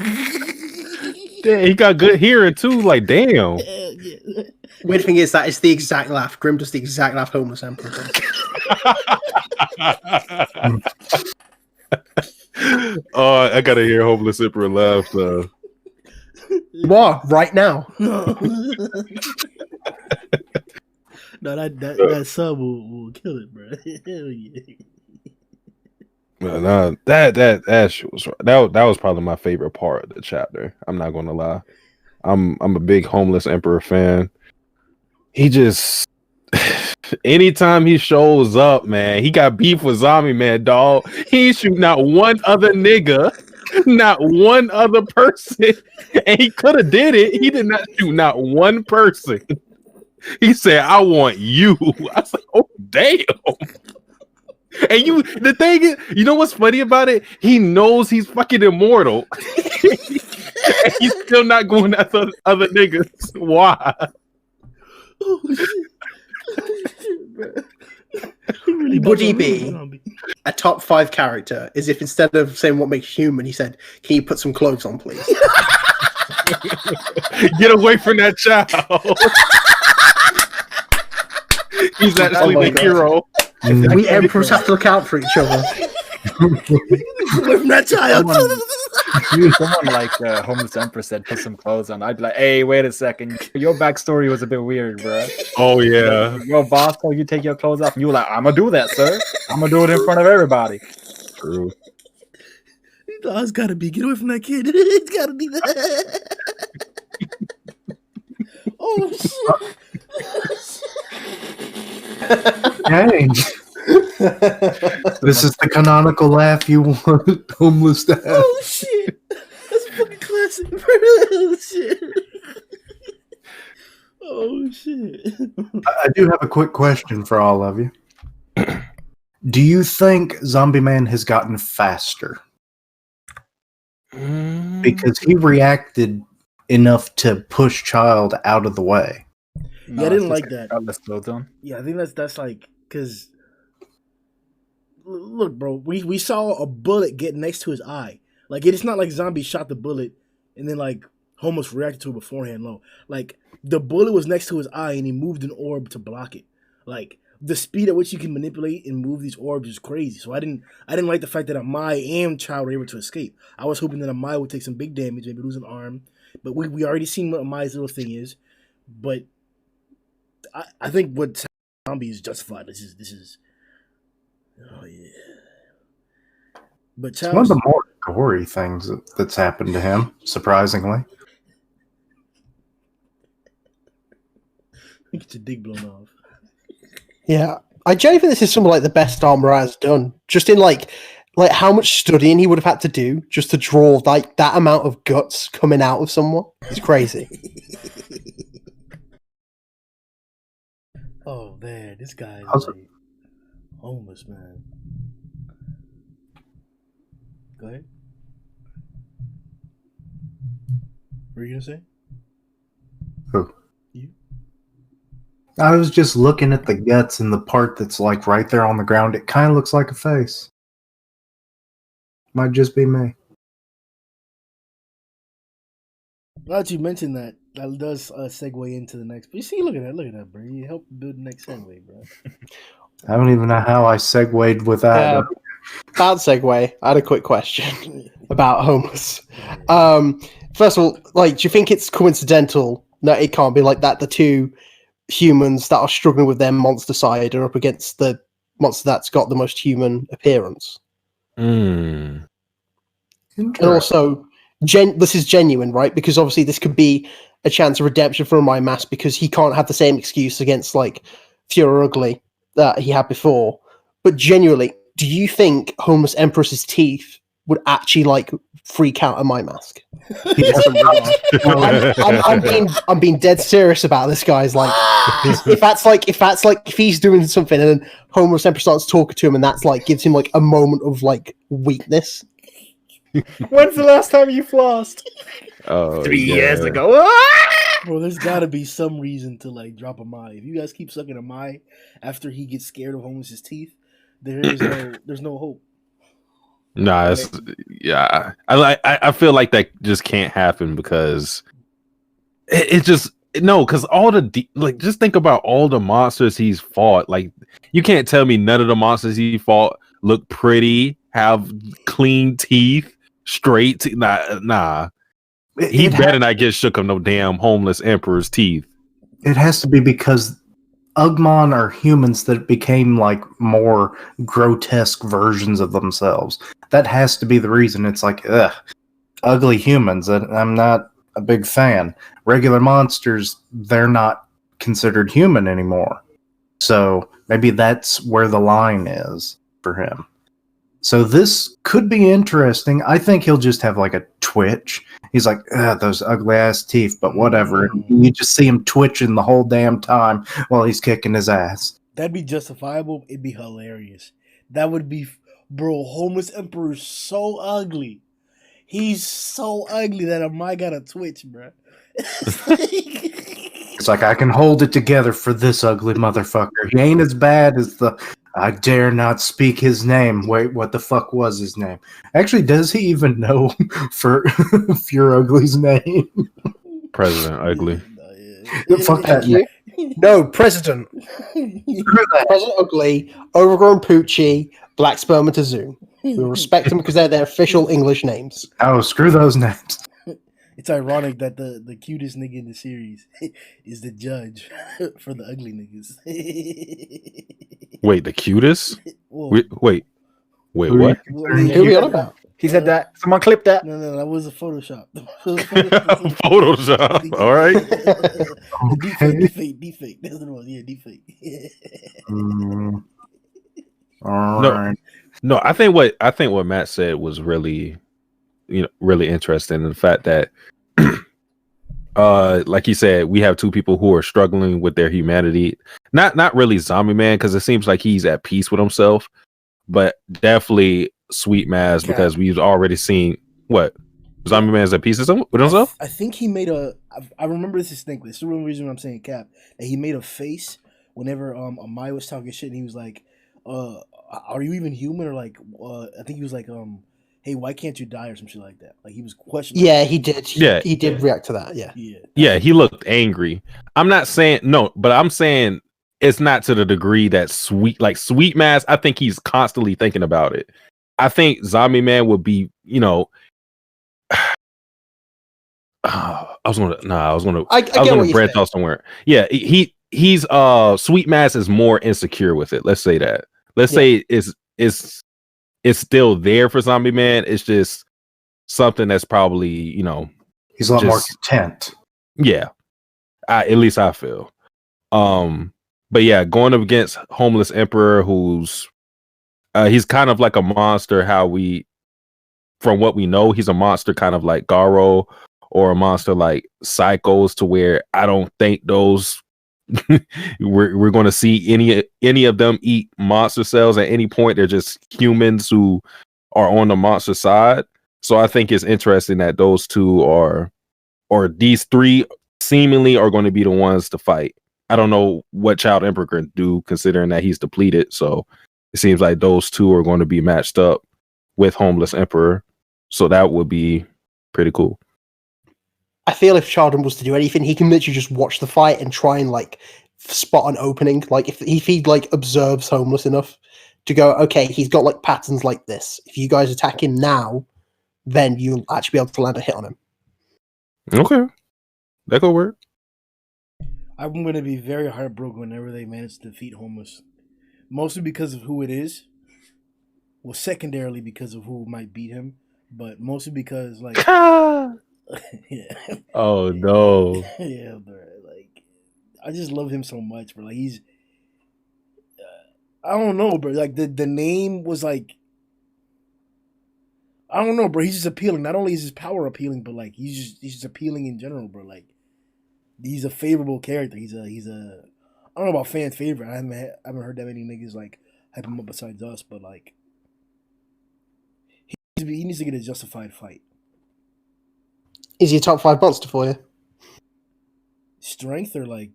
Yeah, he got good hearing too. Like, damn. Yeah. Weird thing is that it's the exact laugh. Grimm does the exact laugh Homeless Emperor does. Oh, I gotta hear Homeless Emperor laugh. What? Right now? No, that sub will kill it, bro. Hell yeah. No, that shit was that was probably my favorite part of the chapter. I'm not gonna lie. I'm a big Homeless Emperor fan. He just anytime he shows up, man, he got beef with Zombie Man, dog. He ain't shoot not one other nigga, not one other person, and he could have did it. He did not shoot not one person. He said, "I want you." I was like, "Oh damn." And the thing is, you know what's funny about it? He knows he's fucking immortal. And he's still not going after other niggas. Why? Oh shit, bro. Really Would he be a top 5 character? Is if instead of saying what makes you human, he said, "Can you put some clothes on, please?" Get away from that child. He's actually the hero. We emperors have to look out for each other. Away from that child. Someone like Homeless Empress said, "Put some clothes on." I'd be like, "Hey, wait a second. Your backstory was a bit weird, bro." Oh yeah. Your boss told you take your clothes off, and you were like, "I'm gonna do that, sir. I'm gonna do it in front of everybody." True. Oh, it's gotta be. Get away from that kid. It's gotta be that. Oh shit. Dang. This is the canonical laugh you want Homeless to have. Oh shit. That's a fucking classic, bro. Oh shit. I do have a quick question for all of you. Do you think Zombie Man has gotten faster? Because he reacted enough to push Child out of the way. Yeah, I didn't like that. Let's slow down. Yeah, I think that's like because look, bro, we saw a bullet get next to his eye. Like it's not like Zombie shot the bullet and then like Homos reacted to it beforehand. No, like the bullet was next to his eye and he moved an orb to block it. Like the speed at which you can manipulate and move these orbs is crazy. So I didn't like the fact that Amai and Child were able to escape. I was hoping that Amai would take some big damage, maybe lose an arm. But we already seen what Amai's little thing is. But I think what Zombie is justified. This is oh yeah. But It's one of the more gory things that's happened to him, surprisingly. Get your dick blown off. Yeah, I genuinely think this is some of like the best armor has done. Just in like how much studying he would have had to do just to draw like that amount of guts coming out of someone. It's crazy. Oh man, this guy is How's it- like homeless, man. Go ahead. What were you gonna say? Who? You? I was just looking at the guts and the part that's like right there on the ground. It kind of looks like a face. Might just be me. Now that you mentioned that, that does segue into the next. But you see, look at that, bro. You helped build the next segue, bro. I don't even know how I segued with that. Bad segue. I had a quick question about homeless. First of all, like, do you think it's coincidental that it can't be like that? The two humans that are struggling with their monster side are up against the monster that's got the most human appearance. And also, this is genuine, right? Because obviously this could be a chance of redemption for my mask because he can't have the same excuse against like Fuhrer Ugly that he had before. But genuinely, do you think Homeless Empress's teeth would actually like freak out at my mask? I'm being dead serious about this, guys. Like, if he's doing something and then Homeless Empress starts talking to him and that's like gives him like a moment of like weakness. When's the last time you flossed? 3 years ago. Bro, there's gotta be some reason to like drop a Mai. If you guys keep sucking a Mai after he gets scared of Homeless's teeth, there's no hope. Nah, it's, yeah. I feel like that just can't happen because it just no. Because all the like, just think about all the monsters he's fought. Like, you can't tell me none of the monsters he fought look pretty, have clean teeth, straight. Nah. He better not get shook of no damn Homeless Emperor's teeth. It has to be because Ugmon are humans that became like more grotesque versions of themselves. That has to be the reason. It's like, ugly humans. I'm not a big fan. Regular monsters, they're not considered human anymore. So maybe that's where the line is for him. So this could be interesting. I think he'll just have like a twitch. He's like, those ugly ass teeth, but whatever. You just see him twitching the whole damn time while he's kicking his ass. That'd be justifiable. It'd be hilarious. That would be, bro. Homeless Emperor is so ugly. He's so ugly that I might got a twitch, bro. It's like, I can hold it together for this ugly motherfucker. He ain't as bad as the I dare not speak his name. Wait, what the fuck was his name? Actually, does he even know for Fuhrer Ugly's name? President Ugly. Fuck that. No, President. President Ugly, Overgrown Poochie, Black Sperm and Tazoon. We respect them because they're their official English names. Oh, screw those names. It's ironic that the cutest nigga in the series is the judge for the ugly niggas. Wait, the cutest? Whoa. Wait, what? Who are we on about? He said that. Someone clip that. No, that was a Photoshop. Photoshop. All right. Deepfake. That's what it was. Yeah, deepfake. All No. right. No, I think what Matt said was really, really interesting. The fact that like he said, we have two people who are struggling with their humanity. Not really Zombie Man, because it seems like he's at peace with himself, but definitely Sweet Maz, because we've already seen what Zombie Man's at peace with himself. I think he made a. I remember this distinctly. It's the real reason I'm saying Cap. That he made a face whenever Amai was talking shit, and he was like, "Are you even human?" Or like, I think he was like, "Hey, why can't you die?" or some shit like that. Like he was questioning. Yeah, he did. Yeah, he did react to that. Yeah, yeah. He looked angry. I'm not saying no, but I'm saying it's not to the degree that Sweet Maz. I think he's constantly thinking about it. I think Zombie Man would be, you know. I was gonna branch off somewhere. Yeah, he's Sweet Maz is more insecure with it. Let's say that. Let's say it's still there for Zombie Man. It's just something that's probably, you know, he's a lot more content. Yeah, at least I feel. But yeah, going up against Homeless Emperor, who's he's kind of like a monster. From what we know, he's a monster, kind of like Garo, or a monster like Psychos, to where I don't think those we're going to see any of them eat monster cells at any point. They're just humans who are on the monster side. So I think it's interesting that those two or these three seemingly are going to be the ones to fight. I don't know what Child Emperor can do, considering that he's depleted. So it seems like those two are going to be matched up with Homeless Emperor. So that would be pretty cool. I feel if Sheldon was to do anything, he can literally just watch the fight and try and like spot an opening. Like if he like observes Homeless enough to go, okay, he's got like patterns like this. If you guys attack him now, then you'll actually be able to land a hit on him. Okay, that could work. I'm going to be very heartbroken whenever they manage to defeat Homeless, mostly because of who it is. Well, secondarily because of who might beat him, but mostly because like. Yeah. Oh no. Yeah, bro. Like, I just love him so much, bro. Like he's, I don't know, bro. Like the name was like, I don't know, bro. He's just appealing. Not only is his power appealing, but like he's just appealing in general, bro. Like he's a favorable character. He's a. I don't know about fan favorite. I haven't heard that many niggas like hype him up besides us, but like he needs to get a justified fight. Is he a top 5 monster for you? Strength or like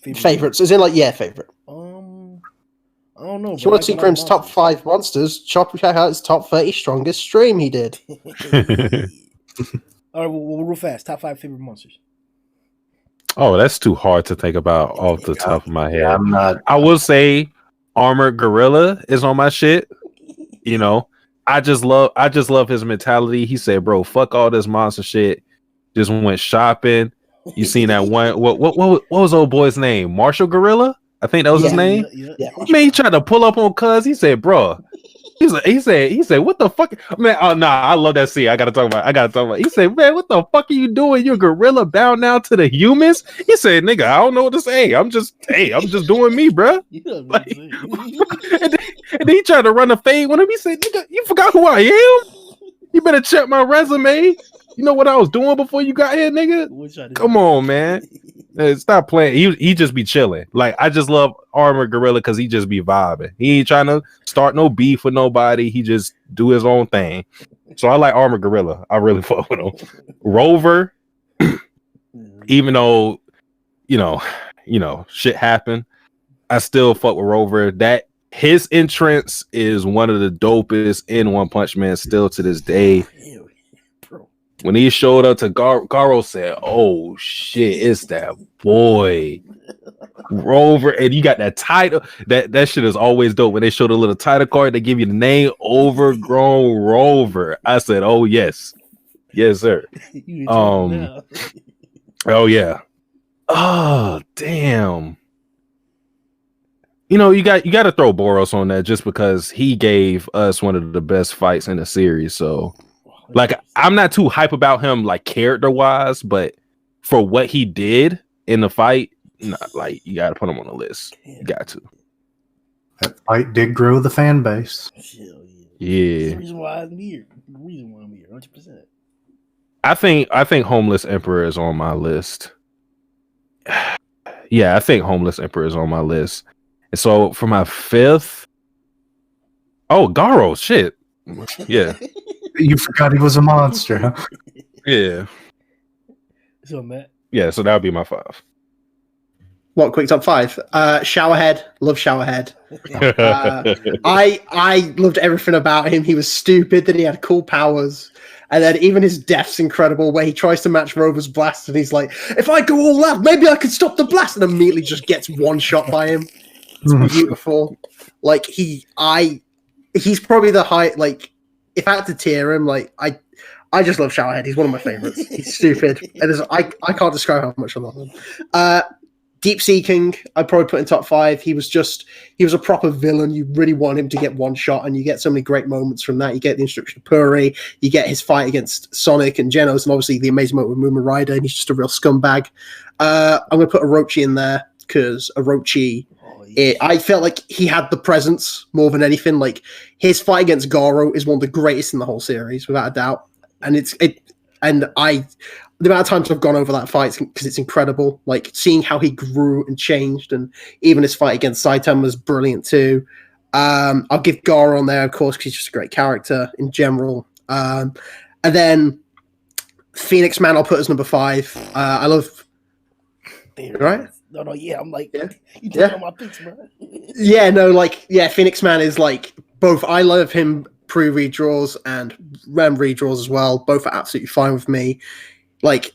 favorites? Is it like favorite? I don't know. If you want to see Grimm's top 5 monsters, check out his top 30 strongest stream he did. All right, well, real fast. Top 5 favorite monsters. Oh, that's too hard to think about off the top of my head. I'm not. I will say Armored Gorilla is on my shit. You know, I just love his mentality. He said, "Bro, fuck all this monster shit." Just went shopping. You seen that one? What was old boy's name? Marshall Gorilla? I think that was his name. Yeah. Man, he tried to pull up on Cuz. He said, "Bro." He said, "What the fuck, man?" Oh nah, I love that scene. I gotta talk about. He said, "Man, what the fuck are you doing? You're gorilla bound now to the humans." He said, "Nigga, I don't know what to say. I'm just doing me, bro." Like, and then he tried to run a fade with him. He said, "Nigga, you forgot who I am? You better check my resume. You know what I was doing before you got here, nigga. Come on, man. Stop playing." He just be chilling. Like, I just love Armored Gorilla because he just be vibing. He ain't trying to start no beef with nobody. He just do his own thing. So I like Armored Gorilla. I really fuck with him. Rover, even though you know shit happened, I still fuck with Rover. That his entrance is one of the dopest in One Punch Man still to this day. When he showed up to Garo said, "Oh shit, it's that boy Rover," and you got that title. That shit is always dope. When they show the little title card, they give you the name Overgrown Rover. I said, "Oh yes, sir." Oh yeah. Oh damn. You know, you got to throw Boros on that just because he gave us one of the best fights in the series. So. Like, I'm not too hype about him, like, character-wise, but for what he did in the fight, like, you got to put him on the list. You got to. That fight did grow the fan base. Yeah. Yeah. That's the reason why I'm here. 100%. I think Homeless Emperor is on my list. Yeah, I think Homeless Emperor is on my list. And so for my fifth, Garo, shit. Yeah. You forgot he was a monster, huh? Yeah. So Matt, Yeah, so that would be my 5. What quick top 5? Showerhead, love Showerhead. I loved everything about him. He was stupid, then he had cool powers. And then even his death's incredible, where he tries to match Rover's blast, and he's like, "If I go all out, maybe I could stop the blast," and immediately just gets one shot by him. It's beautiful. Like he's probably the high. Like if I had to tier him, like I just love Showerhead. He's one of my favorites. He's stupid, and I can't describe how much I love him. Deep Sea King, I'd probably put in top 5. He was a proper villain. You really want him to get one shot, and you get so many great moments from that. You get the introduction of Puri, you get his fight against Sonic and Genos, and obviously the amazing moment with Moomin Rider, and he's just a real scumbag. I'm going to put Orochi in there, because Orochi, I felt like he had the presence more than anything. Like, his fight against Garo is one of the greatest in the whole series, without a doubt. And the amount of times I've gone over that fight because it's incredible. Like seeing how he grew and changed, and even his fight against Saitama was brilliant too. I'll give Garo on there, of course, because he's just a great character in general. And then Phoenix Man, I'll put as number 5. I love. Right? No, yeah. I'm like, Yeah. you take all my picks, bro. Phoenix Man is like both. I love him pre-redraws and rem redraws as well. Both are absolutely fine with me. Like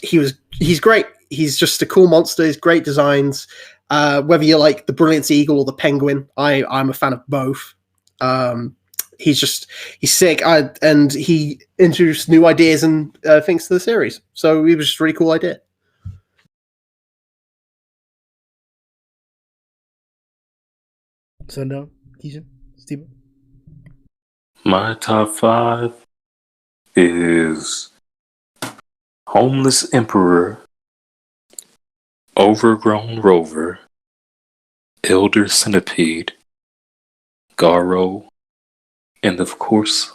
he's great. He's just a cool monster. He's great designs. Whether you like the Brilliance Eagle or the Penguin, I'm a fan of both. He's sick, and he introduced new ideas and things to the series. So it was just a really cool idea. Sundown, Kishin, Steven. My top 5 is Homeless Emperor, Overgrown Rover, Elder Centipede, Garo, and of course,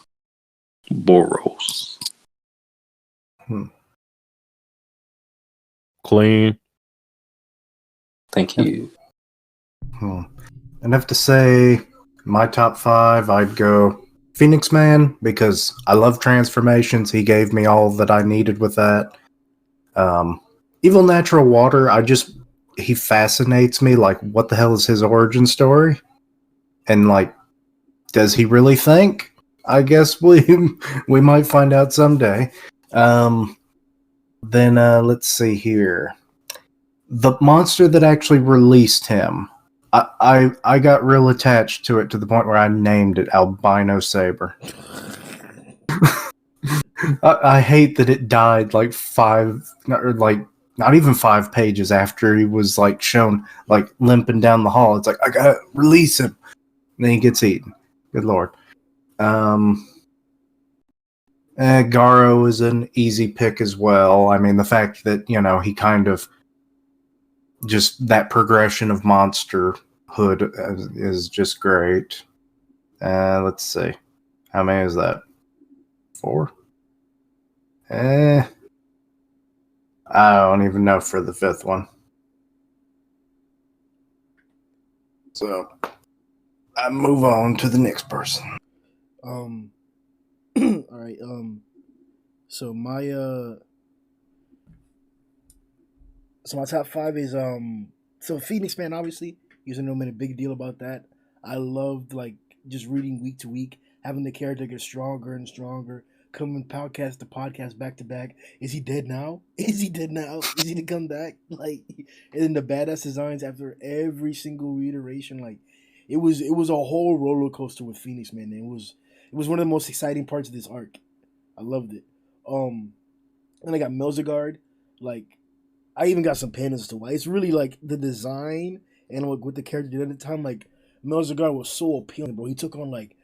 Boros. Clean. Thank you. I'd have to say my top 5, I'd go Phoenix Man, because I love transformations. He gave me all that I needed with that. Evil Natural Water, he fascinates me. Like, what the hell is his origin story? And like, does he really think? I guess we might find out someday. Then let's see here. The monster that actually released him, I got real attached to it to the point where I named it Albino Saber. I hate that it died like not even 5 pages after he was like shown like limping down the hall. It's like, I gotta release him. And then he gets eaten. Good lord. Garo is an easy pick as well. I mean, the fact that, he kind of just that progression of monsterhood is just great. Let's see. How many is that? 4? I don't even know for the 5th one. So I move on to the next person. All right. So my top 5 is so Phoenix Man, obviously. You guys know I'm a big deal about that. I loved like just reading week to week, having the character get stronger and stronger, coming podcast to podcast back to back. Is he dead now? Is he dead now? Is he to come back? Like, and then the badass designs after every single reiteration, like it was a whole roller coaster with Phoenix Man. It was one of the most exciting parts of this arc. I loved it. And I got Melzigard. Like, I even got some panels to why. It's really like the design and what the character did at the time. Like, Melzigard was so appealing, bro. He took on like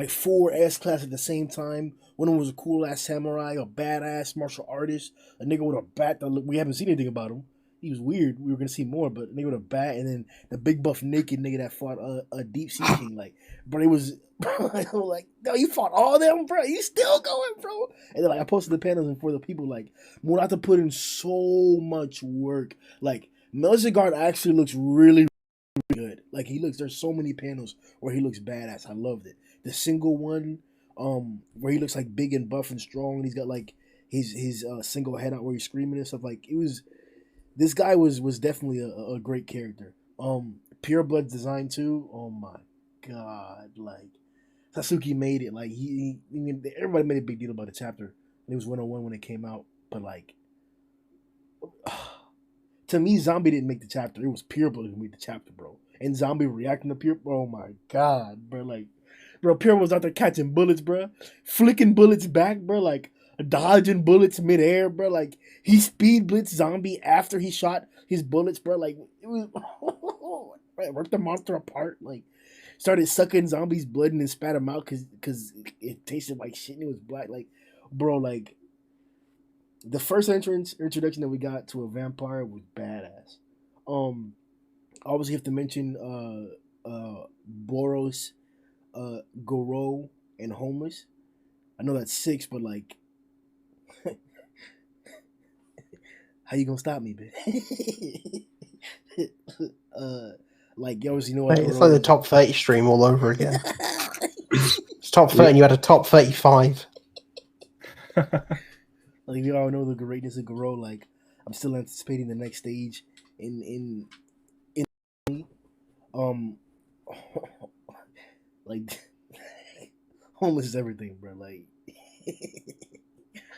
4 S-class at the same time. One of them was a cool ass samurai, a badass martial artist, a nigga with a bat that we haven't seen anything about him. he was weird. We were gonna see more, but nigga with a bat, and then the big buff naked nigga that fought a deep sea king. Like, bro, it was I was like, no, you fought all of them, bro. You still going, bro? And then like I posted the panels and for the people like Murata put in so much work. Like Melzigard actually looks really good. Like he looks. There's so many panels where he looks badass. I loved it. The single one, where he looks like big and buff and strong, and he's got like his single head out where he's screaming and stuff. Like it was. This guy was definitely a great character. Pure Blood's design too. Oh my god! Like Satsuki made it. Like everybody made a big deal about the chapter. It was 101 when it came out, but like to me, Zombie didn't make the chapter. It was Pure Blood who made the chapter, bro. And Zombie reacting to Pure. Oh my god, bro! Like, bro, Pure was out there catching bullets, bro, flicking bullets back, bro. Like dodging bullets midair, bro. Like he speed blitzed Zombie after he shot his bullets, bro. Like it was right, ripped the monster apart. Like started sucking Zombie's blood and then spat him out because it tasted like shit and it was black. Like, bro, like the first introduction that we got to a vampire was badass. Obviously have to mention Boros, Goro, and Homeless. I know that's 6, but like how you gonna stop me, bitch? Like you always know. It's like the top 30 stream all over again. It's top 30, and you had a top 35. Like you all know the greatness of Goro. Like I'm still anticipating the next stage in like Homeless is everything, bro. Like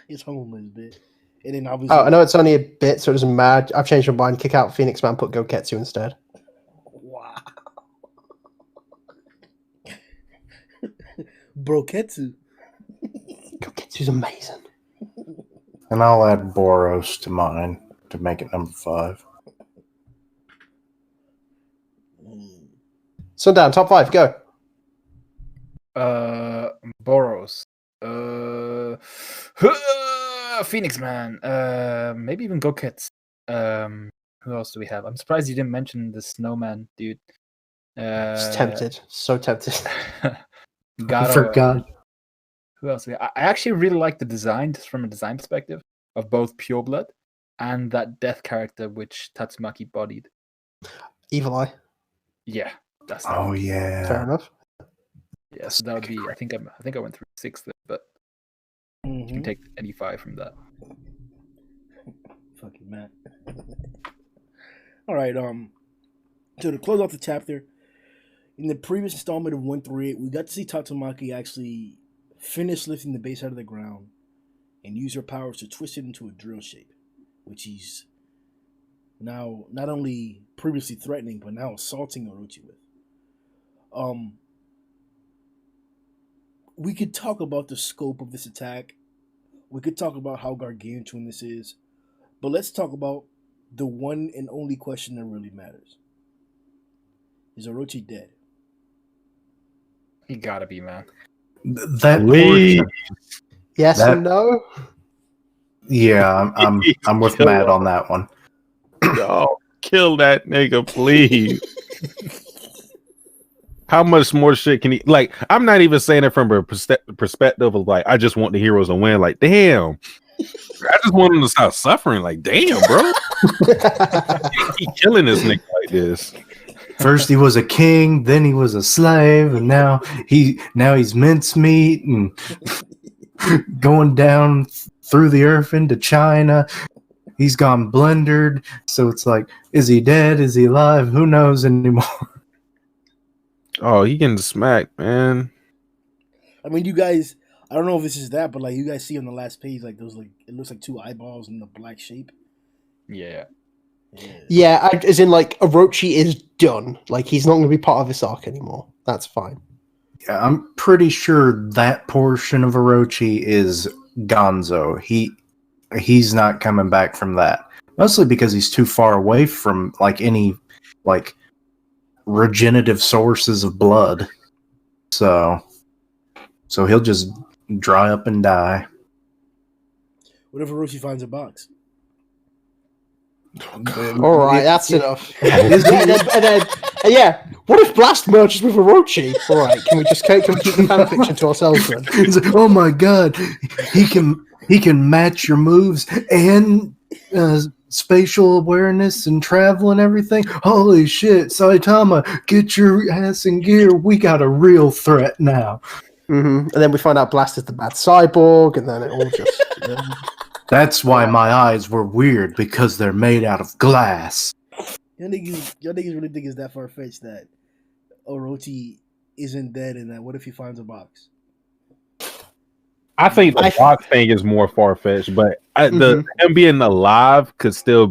it's Homeless, bitch. And then obviously, I know it's only a bit, so it doesn't matter. I've changed my mind. Kick out Phoenix Man, put Goketsu instead. Wow. Broketsu. Goketsu's amazing. And I'll add Boros to mine to make it number 5. Sundown, top 5, go. Boros. Phoenix Man. Maybe even Gokets. Who else do we have? I'm surprised you didn't mention the Snowman dude. Just tempted. So tempted. I Gato. forgot. Who else? I actually really like the design, just from a design perspective, of both Pure Blood and that death character which Tatsumaki bodied. Evil Eye. Yeah, that's Oh yeah. Fair enough. yeah. So that would be. I think I went through 6th, but you can take any 5 from that. Fucking Matt. All right. So to close off the chapter, in the previous installment of 138, we got to see Tatsumaki actually finish lifting the base out of the ground and use her powers to twist it into a drill shape, which he's now not only previously threatening but now assaulting Orochi with. We could talk about the scope of this attack. We could talk about how gargantuan this is, but let's talk about the one and only question that really matters. Is Orochi dead? You gotta be, man. That Please. portion, Yes That- and no. yeah, I'm with Matt on that one. Yo, kill that nigga, please. How much more shit can he like? I'm not even saying it from a perspective of like I just want the heroes to win. Like, damn, I just want him to stop suffering. Like, damn, bro, keep killing this nigga like this. First he was a king, then he was a slave, and now he's mincemeat and going down through the earth into China. He's gone blendered, so it's like, is he dead? Is he alive? Who knows anymore? Oh, he getting smacked, man. I mean, you guys, I don't know if this is that, but like you guys see on the last page, like those, like it looks like 2 eyeballs in the black shape. Yeah. Yeah, as in like Orochi is done. Like he's not going to be part of this arc anymore. That's fine. Yeah, I'm pretty sure that portion of Orochi is Gonzo. He's not coming back from that. Mostly because he's too far away from like any like regenerative sources of blood. So he'll just dry up and die. What if Orochi finds a box? All right, that's enough. Is Yeah, what if Blast merges with Orochi? All right, can we keep the fanfiction to ourselves then? It's like, oh my god, he can match your moves and spatial awareness and travel and everything. Holy shit, Saitama, get your ass in gear. We got a real threat now. And then we find out Blast is the bad cyborg, and then it all just. That's why my eyes were weird, because they're made out of glass. Y'all niggas really think it's that far fetched that Orochi isn't dead, and that what if he finds a box? I think the box thing is more far fetched, but him being alive could still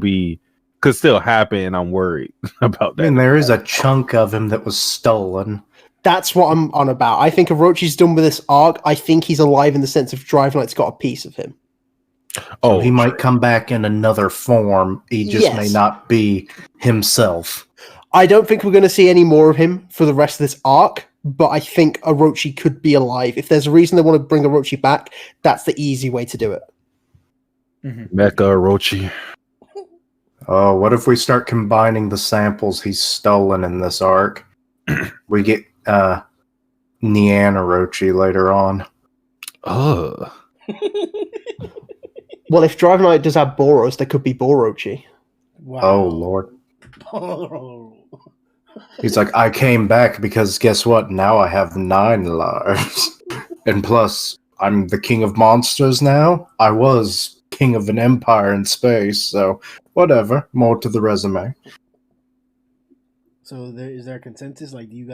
happen, and I'm worried about that. I mean, there is a chunk of him that was stolen. That's what I'm on about. I think Orochi's done with this arc. I think he's alive in the sense of Dragonlight's got a piece of him. So he might come back in another form. He just may not be himself. I don't think we're going to see any more of him for the rest of this arc, but I think Orochi could be alive. If there's a reason they want to bring Orochi back, that's the easy way to do it. Mecha Orochi. Oh, what if we start combining the samples he's stolen in this arc? We get Nyan Orochi later on. Well, if Dragonlight does have Boros, there could be Borochi. Wow. Oh, Lord. He's like, I came back because guess what? Now I have 9 lives. And plus, I'm the king of monsters now. I was king of an empire in space, so whatever. More to the resume. So is there a consensus? Like, are you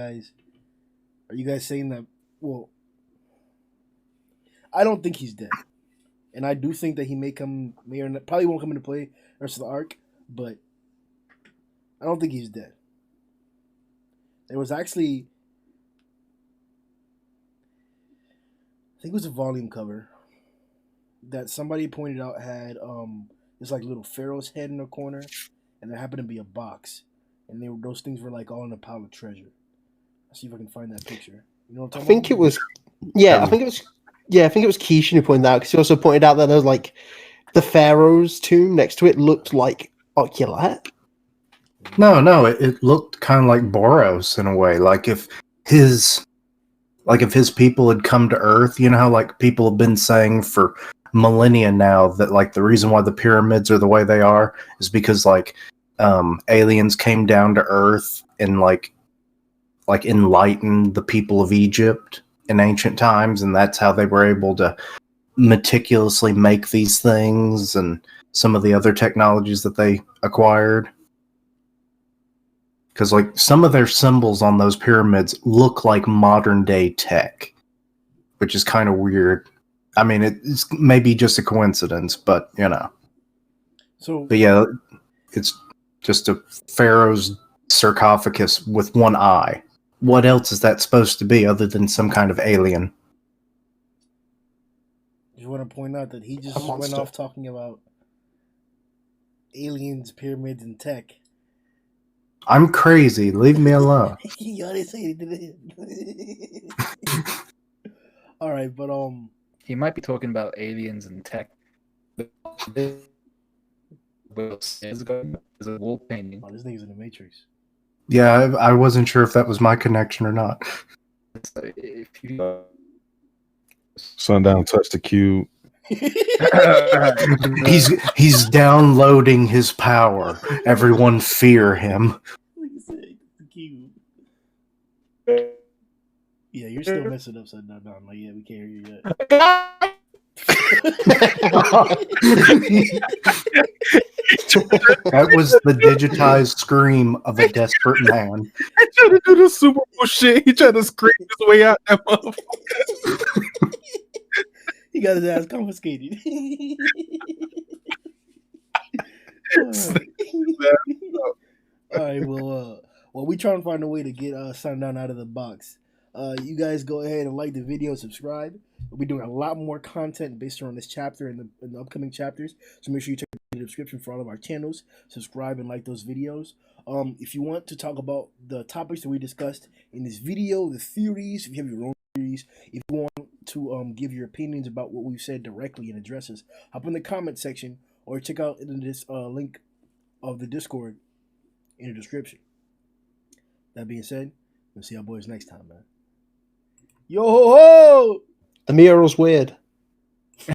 guys saying that? Well, I don't think he's dead, and I do think that he probably won't come into play the rest of the arc, but I don't think he's dead. There was actually, I think it was a volume cover that somebody pointed out had this like little pharaoh's head in the corner, and there happened to be a box, and those things were like all in a pile of treasure. I'll see if I can find that picture. You know what I'm talking about? I think it was Kishin who pointed that out, because he also pointed out that there was like the pharaoh's tomb next to it looked like Oculat. No, it looked kind of like Boros in a way. Like if his people had come to Earth, you know how like people have been saying for millennia now that like the reason why the pyramids are the way they are is because like aliens came down to Earth and like enlightened the people of Egypt in ancient times, and that's how they were able to meticulously make these things and some of the other technologies that they acquired. Because like some of their symbols on those pyramids look like modern day tech, which is kind of weird. I mean, it's maybe just a coincidence, but you know. But yeah, it's just a pharaoh's sarcophagus with one eye. What else is that supposed to be other than some kind of alien? You want to point out that he just went off talking about aliens, pyramids, and tech. I'm crazy. Leave me alone. You already say it to him. All right, but he might be talking about aliens and tech. There's a wall painting. Oh, this nigga's in the Matrix. Yeah, I wasn't sure if that was my connection or not. If you Sundown touched the cube. He's downloading his power. Everyone fear him. Yeah, you're still messing up, Sundown. Like, yeah, we can't hear you yet. That was the digitized scream of a desperate man. He tried to do the Super Bowl shit. He tried to scream his way out that motherfucker. He got his ass confiscated. All right, well, we trying to find a way to get Sundown out of the box. You guys go ahead and like the video and subscribe. We'll be doing a lot more content based on this chapter and the upcoming chapters. So make sure you check the description for all of our channels. Subscribe and like those videos. If you want to talk about the topics that we discussed in this video, the theories, if you have your own theories, if you want to give your opinions about what we've said directly and address us, hop in the comment section or check out in this link of the Discord in the description. That being said, we'll see y'all boys next time, man. Yo ho ho! The mural's weird.